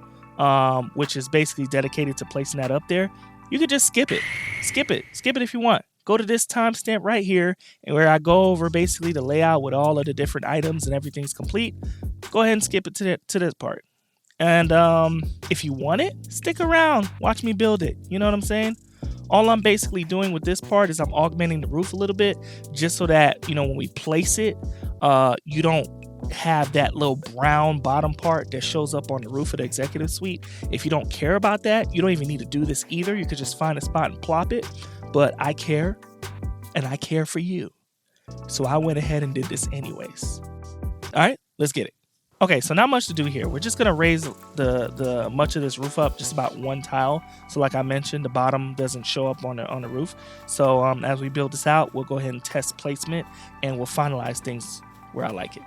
which is basically dedicated to placing that up there. You could just skip it. Skip it if you want. Go to this timestamp right here, and where I go over basically the layout with all of the different items and everything's complete. Go ahead and skip it to this part. And if you want it, stick around. Watch me build it. You know what I'm saying? All I'm basically doing with this part is I'm augmenting the roof a little bit, just so that, you know, when we place it, you don't have that little brown bottom part that shows up on the roof of the executive suite. If you don't care about that, you don't even need to do this either. You could just find a spot and plop it. But I care, and I care for you. So I went ahead and did this anyways. All right, let's get it. Okay, so not much to do here. We're just gonna raise the much of this roof up just about one tile. So like I mentioned, the bottom doesn't show up on the roof. So as we build this out, we'll go ahead and test placement, and we'll finalize things where I like it.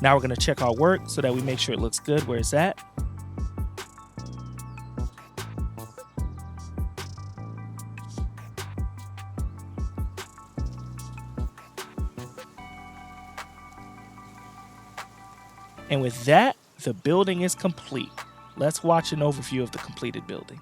Now we're going to check our work so that we make sure it looks good where it's at. And with that, the building is complete. Let's watch an overview of the completed building.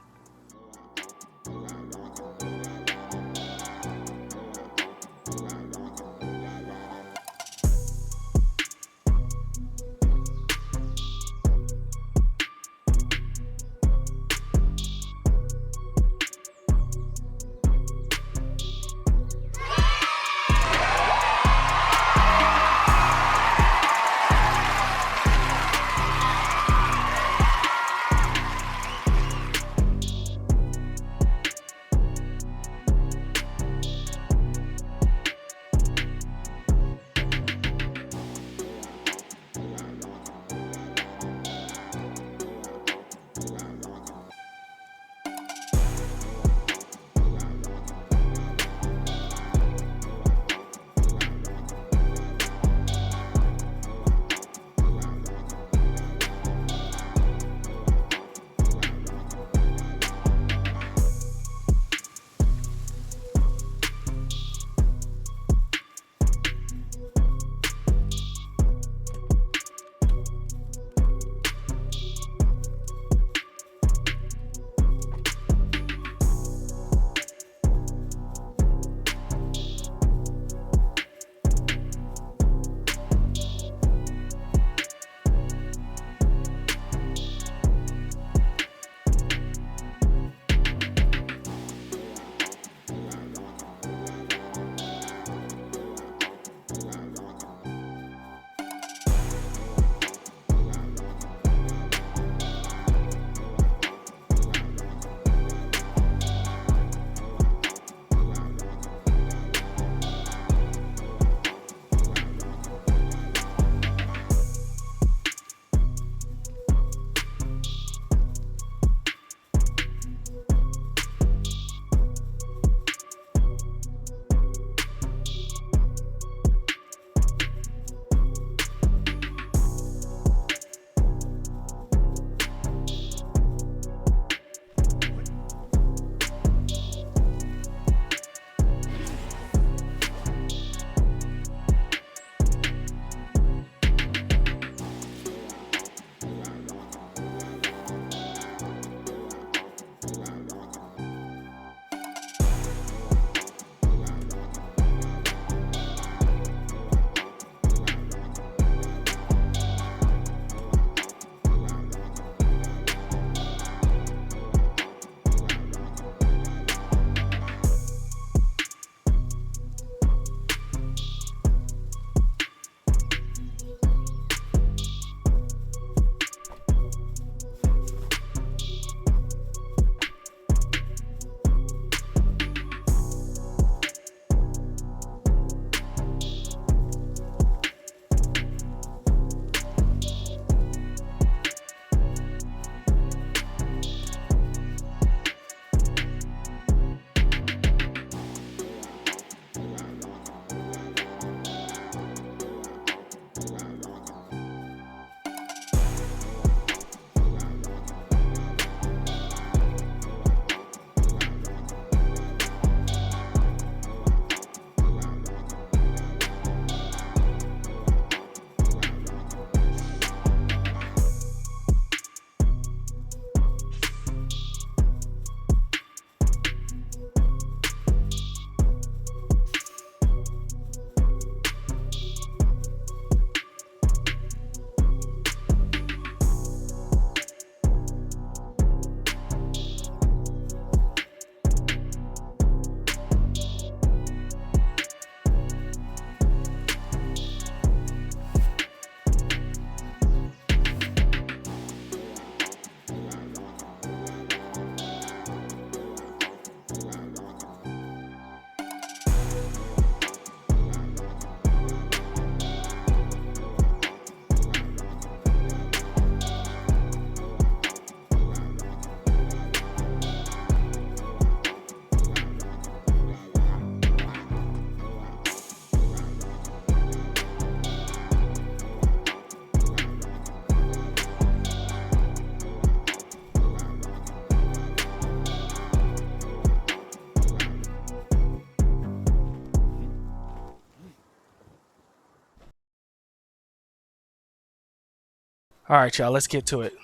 All right, y'all, let's get to it.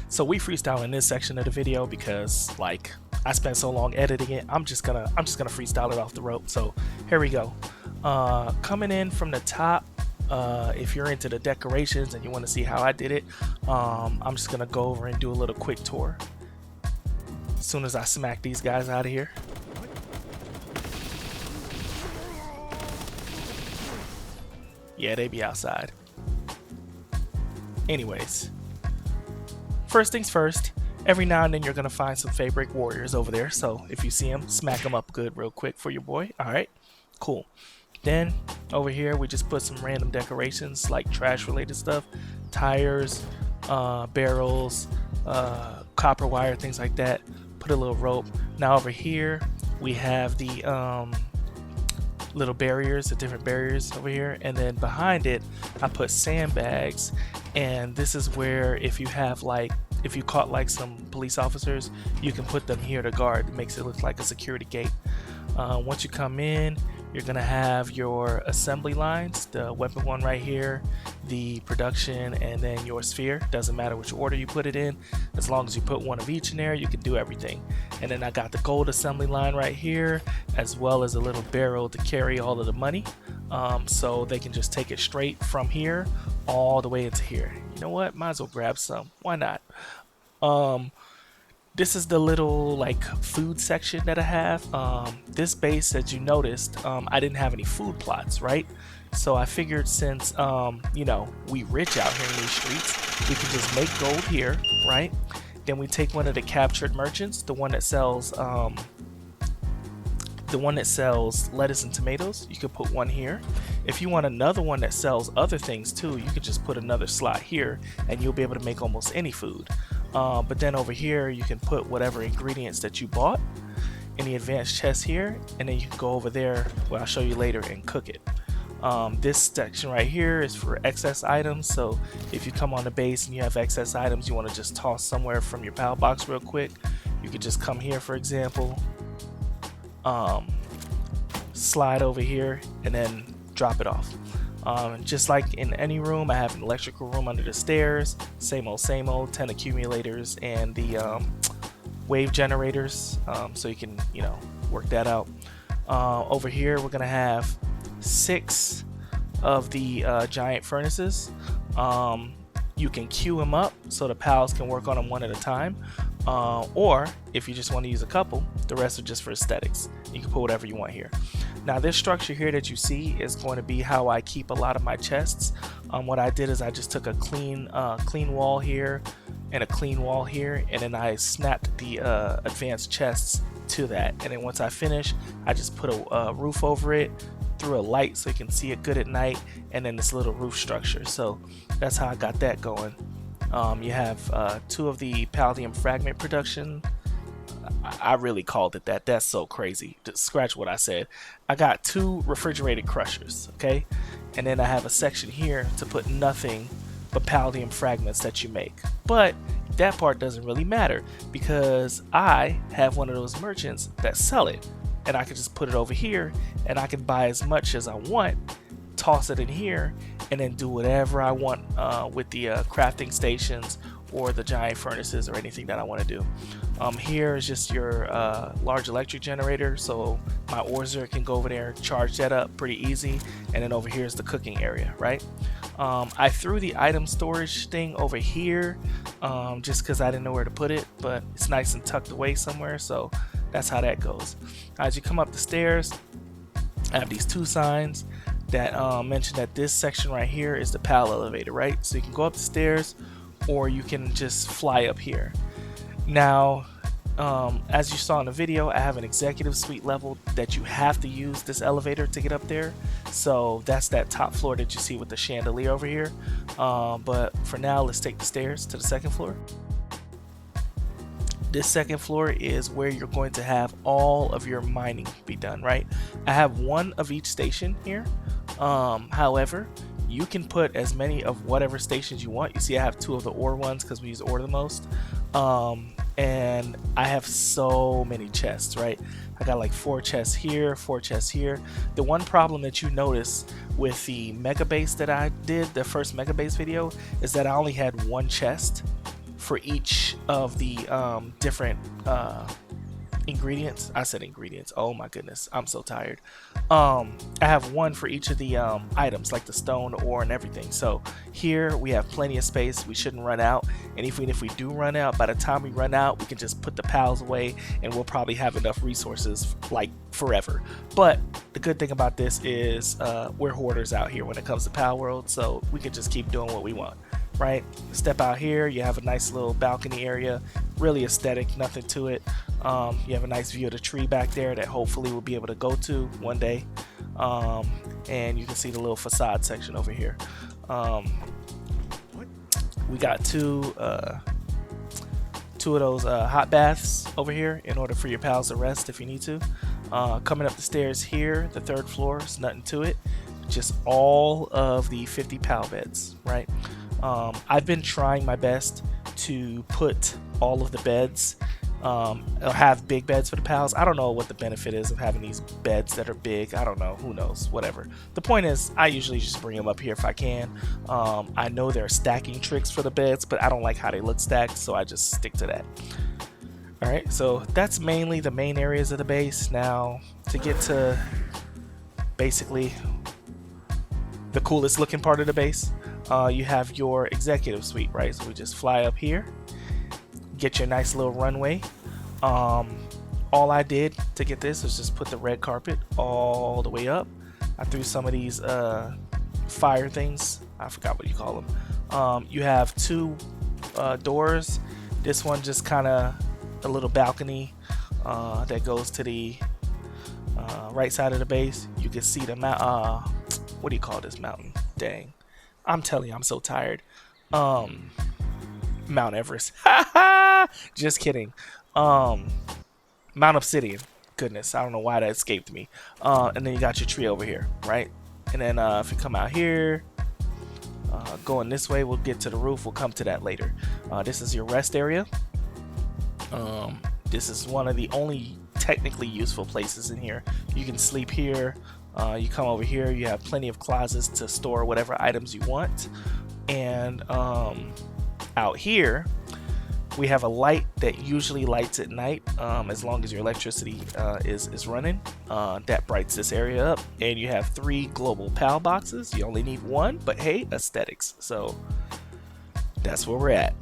So we freestyle in this section of the video because like I spent so long editing it. I'm just gonna freestyle it off the rope. So here we go. Coming in from the top, if you're into the decorations and you want to see how I did it, I'm just gonna go over and do a little quick tour as soon as I smack these guys out of here. Yeah, they be outside. Anyways, first things first, every now and then you're gonna find some Feybreak warriors over there, so if you see them, smack them up good real quick for your boy. Alright, cool. Then over here we just put some random decorations like trash related stuff, tires, barrels, copper wire, things like that. Put a little rope. Now over here we have the little barriers, the different barriers over here, and then behind it I put sandbags, and this is where if you caught like some police officers, you can put them here to guard. It makes it look like a security gate. Once you come in, you're gonna have your assembly lines, the weapon one right here, the production, and then your sphere. Doesn't matter which order you put it in, as long as you put one of each in there, you can do everything. And then I got the gold assembly line right here, as well as a little barrel to carry all of the money, so they can just take it straight from here all the way into here. You know what, might as well grab some, why not? This is the little like food section that I have. This base, as you noticed, I didn't have any food plots, right? So I figured since you know, we rich out here in these streets, we can just make gold here, right? Then we take one of the captured merchants, the one that sells lettuce and tomatoes. You could put one here. If you want another one that sells other things too, you could just put another slot here, and you'll be able to make almost any food. But then over here you can put whatever ingredients that you bought in the advanced chest here, and then you can go over there, well, I'll show you later, and cook it. This section right here is for excess items, so if you come on the base and you have excess items you want to just toss somewhere from your pal box real quick, you could just come here, for example, slide over here and then drop it off. Just like in any room, I have an electrical room under the stairs, same old, 10 accumulators and the wave generators, so you can, you know, work that out. Over here we're gonna have 6 of the giant furnaces. You can queue them up so the pals can work on them one at a time, or if you just want to use a couple, the rest are just for aesthetics. You can put whatever you want here. Now this structure here that you see is going to be how I keep a lot of my chests. What I did is I just took a clean wall here and a clean wall here, and then I snapped the advanced chests to that, and then once I finish I just put a roof over it, through a light so you can see it good at night, and then this little roof structure. So that's how I got that going. You have 2 of the Paldium fragment production. I really called it that. That's so crazy. Just scratch what I said. I got 2 refrigerated crushers, okay? And then I have a section here to put nothing but Paldium fragments that you make. But that part doesn't really matter because I have one of those merchants that sell it, and I can just put it over here and I can buy as much as I want, toss it in here, and then do whatever I want with the crafting stations or the giant furnaces or anything that I want to do. Here is just your large electric generator, so my Orzer can go over there and charge that up pretty easy, and then over here is the cooking area, right? I threw the item storage thing over here just because I didn't know where to put it, but it's nice and tucked away somewhere, so that's how that goes. As you come up the stairs, I have these 2 signs that mention that this section right here is the PAL elevator, right? So you can go up the stairs or you can just fly up here. Now, as you saw in the video, I have an executive suite level that you have to use this elevator to get up there. So that's that top floor that you see with the chandelier over here. But for now, let's take the stairs to the 2nd floor. This 2nd floor is where you're going to have all of your mining be done, right? I have 1 of each station here. However, you can put as many of whatever stations you want. You see I have 2 of the ore ones because we use ore the most. and I have so many chests, right? I got like 4 chests here, 4 chests here. The one problem that you notice with the mega base that I did, the first mega base video, is that I only had 1 chest for each of the different ingredients. I said ingredients. Oh my goodness, I'm so tired. I have 1 for each of the items, like the stone, ore, and everything. So here we have plenty of space. We shouldn't run out. And even if we do run out, by the time we run out, we can just put the pals away, and we'll probably have enough resources like forever. But the good thing about this is we're hoarders out here when it comes to Palworld, so we can just keep doing what we want. Right, step out here, you have a nice little balcony area, really aesthetic, nothing to it. You have a nice view of the tree back there that hopefully we'll be able to go to one day. And you can see the little facade section over here. We got two of those hot baths over here in order for your pals to rest if you need to. Coming up the stairs here, the 3rd floor, is nothing to it, just all of the 50 pal beds, right? I've been trying my best to put all of the beds, or have big beds for the pals. I don't know what the benefit is of having these beds that are big. I don't know, who knows, whatever. The point is, I usually just bring them up here if I can. I know there are stacking tricks for the beds, but I don't like how they look stacked, so I just stick to that. Alright, so that's mainly the main areas of the base. Now, to get to basically the coolest looking part of the base, you have your executive suite, right? So we just fly up here, get your nice little runway. All I did to get this was just put the red carpet all the way up. I threw some of these fire things, I forgot what you call them. You have 2 doors. This one just kind of a little balcony that goes to the right side of the base. You can see the mount. What do you call this mountain? Dang, I'm telling you, I'm so tired. Mount Everest. Just kidding. Mount Obsidian. Goodness, I don't know why that escaped me. And then you got your tree over here, right? And then if you come out here, going this way, we'll get to the roof. We'll come to that later. This is your rest area. This is one of the only technically useful places in here. You can sleep here. You come over here, you have plenty of closets to store whatever items you want. And out here, we have a light that usually lights at night, as long as your electricity is running. That brights this area up. And you have 3 global PAL boxes. You only need 1, but hey, aesthetics. So that's where we're at.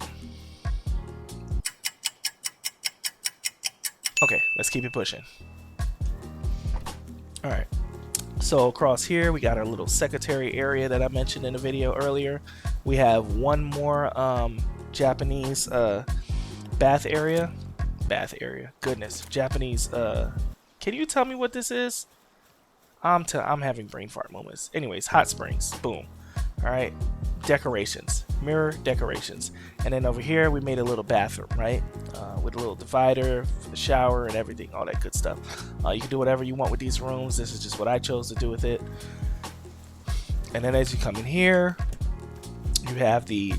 Okay, let's keep it pushing. All right. So across here, we got our little secretary area that I mentioned in the video earlier. We have 1 more Japanese bath area. Goodness, Japanese. Can you tell me what this is? I'm having brain fart moments. Anyways, hot springs. Boom. All right. Decorations, mirror decorations, and then over here we made a little bathroom, right, with a little divider for the shower and everything, all that good stuff. You can do whatever you want with these rooms. This is just what I chose to do with it. And then as you come in here, you have the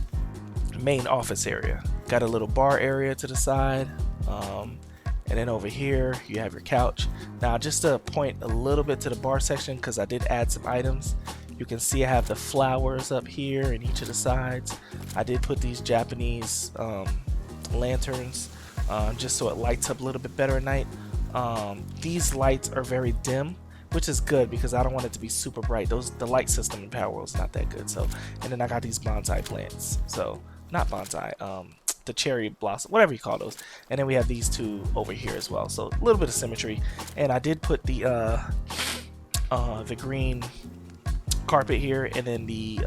main office area. Got a little bar area to the side, and then over here you have your couch. Now, just to point a little bit to the bar section, because I did add some items. You can see I have the flowers up here in each of the sides. I did put these Japanese lanterns just so it lights up a little bit better at night. These lights are very dim, which is good because I don't want it to be super bright. The light system in Palworld is not that good. So, and then I got these bonsai plants. So, not bonsai, the cherry blossom, whatever you call those. And then we have these 2 over here as well. So, a little bit of symmetry. And I did put the green carpet here, and then the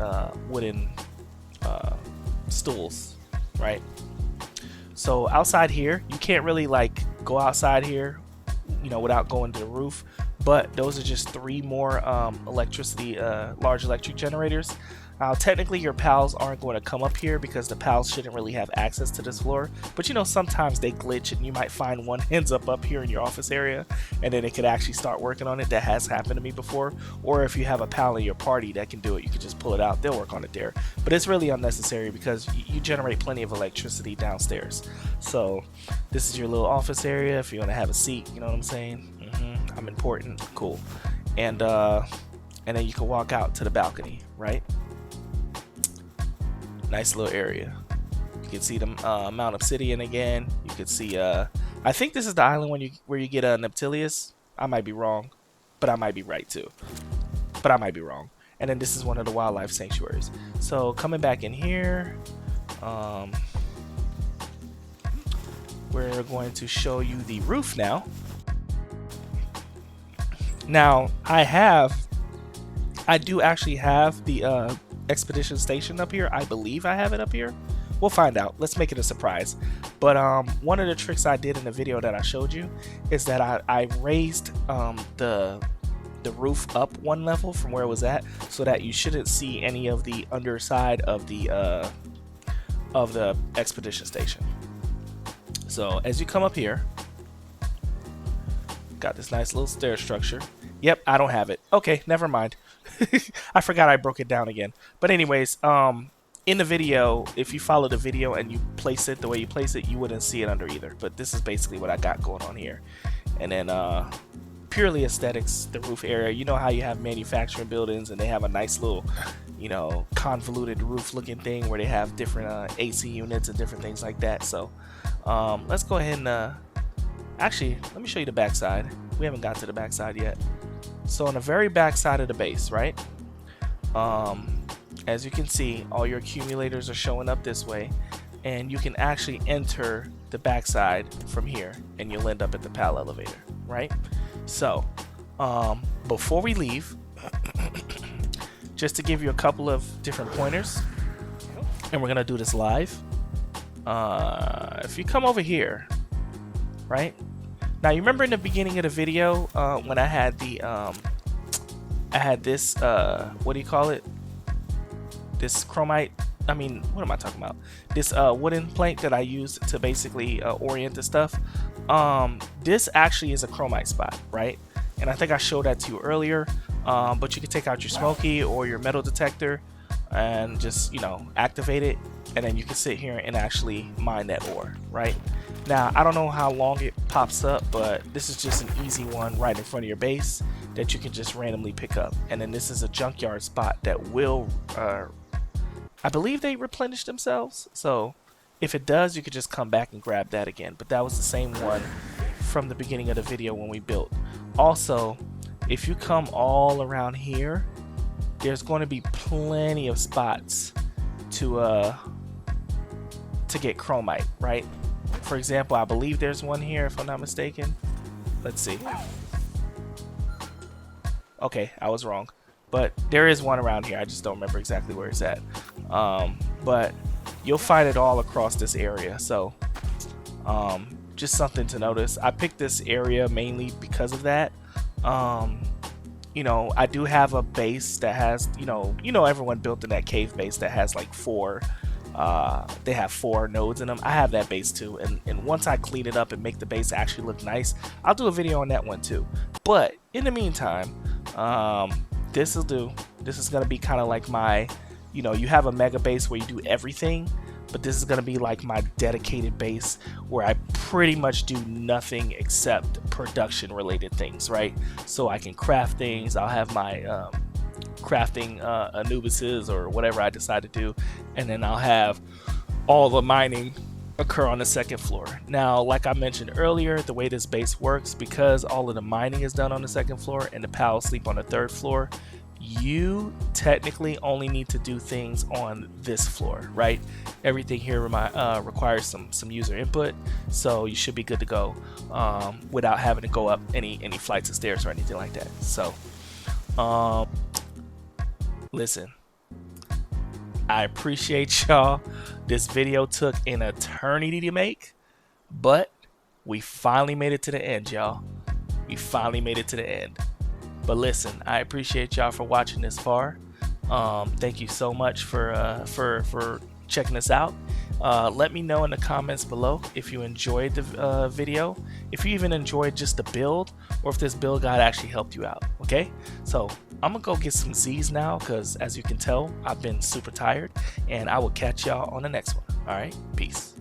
wooden stools, right? So outside here, you can't really like go outside here, you know, without going to the roof. But those are just 3 more electricity, large electric generators. Technically your pals aren't going to come up here because the pals shouldn't really have access to this floor, but you know, sometimes they glitch and you might find one ends up here in your office area, and then it could actually start working on it. That has happened to me before. Or if you have a pal in your party that can do it, you can just pull it out, they'll work on it there. But it's really unnecessary because you generate plenty of electricity downstairs. So this is your little office area if you want to have a seat, you know what I'm saying? I'm important, cool. And then you can walk out to the balcony, right? Nice little area. You can see the Mount Obsidian again. You can see, I think this is the island where you get a Neptilius. I might be wrong, but I might be right too. But I might be wrong. And then this is one of the wildlife sanctuaries. So coming back in here, we're going to show you the roof now. Now I do actually have the expedition station up here. I believe I have it up here. We'll find out. Let's make it a surprise. But one of the tricks I did in the video that I showed you is that I raised the roof up one level from where it was at, so that you shouldn't see any of the underside of the expedition station. So as you come up here, got this nice little stair structure. Yep, I don't have it. Okay, never mind. I forgot I broke it down again. But anyways, in the video, if you follow the video and you place it the way you place it, you wouldn't see it under either. But this is basically what I got going on here. And then purely aesthetics, the roof area. You know how you have manufacturing buildings and they have a nice little, you know, convoluted roof looking thing where they have different AC units and different things like that. So let's go ahead and actually, let me show you the backside. We haven't got to the backside yet. So on the very back side of the base, right? As you can see, all your accumulators are showing up this way, and you can actually enter the backside from here, and you'll end up at the PAL elevator, right? So before we leave, just to give you a couple of different pointers, and we're gonna do this live. If you come over here, right? Now you remember in the beginning of the video when I had the I had this what do you call it? This chromite. I mean, what am I talking about? This wooden plank that I used to basically orient the stuff. This actually is a chromite spot, right? And I think I showed that to you earlier. But you can take out your smoky or your metal detector and just, you know, activate it, and then you can sit here and actually mine that ore, right? Now, I don't know how long it pops up, but this is just an easy one right in front of your base that you can just randomly pick up. And then this is a junkyard spot that will, I believe they replenish themselves. So if it does, you could just come back and grab that again. But that was the same one from the beginning of the video when we built. Also, if you come all around here, there's going to be plenty of spots to get chromite, right? For example, I believe there's one here if I'm not mistaken. Let's see. Okay, I was wrong, but there is one around here. I just don't remember exactly where it's at. But you'll find it all across this area. So just something to notice. I picked this area mainly because of that. You know, I do have a base that has, you know, everyone built in that cave base that has like they have 4 nodes in them. I have that base too, and once I clean it up and make the base actually look nice, I'll do a video on that one too. But in the meantime, this will do. This is gonna be kind of like my, you know, you have a mega base where you do everything, but this is gonna be like my dedicated base where I pretty much do nothing except production related things, right? So I can craft things. I'll have my crafting Anubises or whatever I decide to do, and then I'll have all the mining occur on the 2nd floor. Now, like I mentioned earlier, the way this base works, because all of the mining is done on the 2nd floor and the pals sleep on the 3rd floor, you technically only need to do things on this floor, right? Everything here requires some user input, so you should be good to go without having to go up any flights of stairs or anything like that. So listen, I appreciate y'all. This video took an eternity to make, but we finally made it to the end, y'all. We finally made it to the end. But listen, I appreciate y'all for watching this far. Thank you so much for checking this out. Let me know in the comments below if you enjoyed the video, if you even enjoyed just the build, or if this build guide actually helped you out. Okay, so I'm gonna go get some Z's now, because as you can tell, I've been super tired, and I will catch y'all on the next one. All right, peace.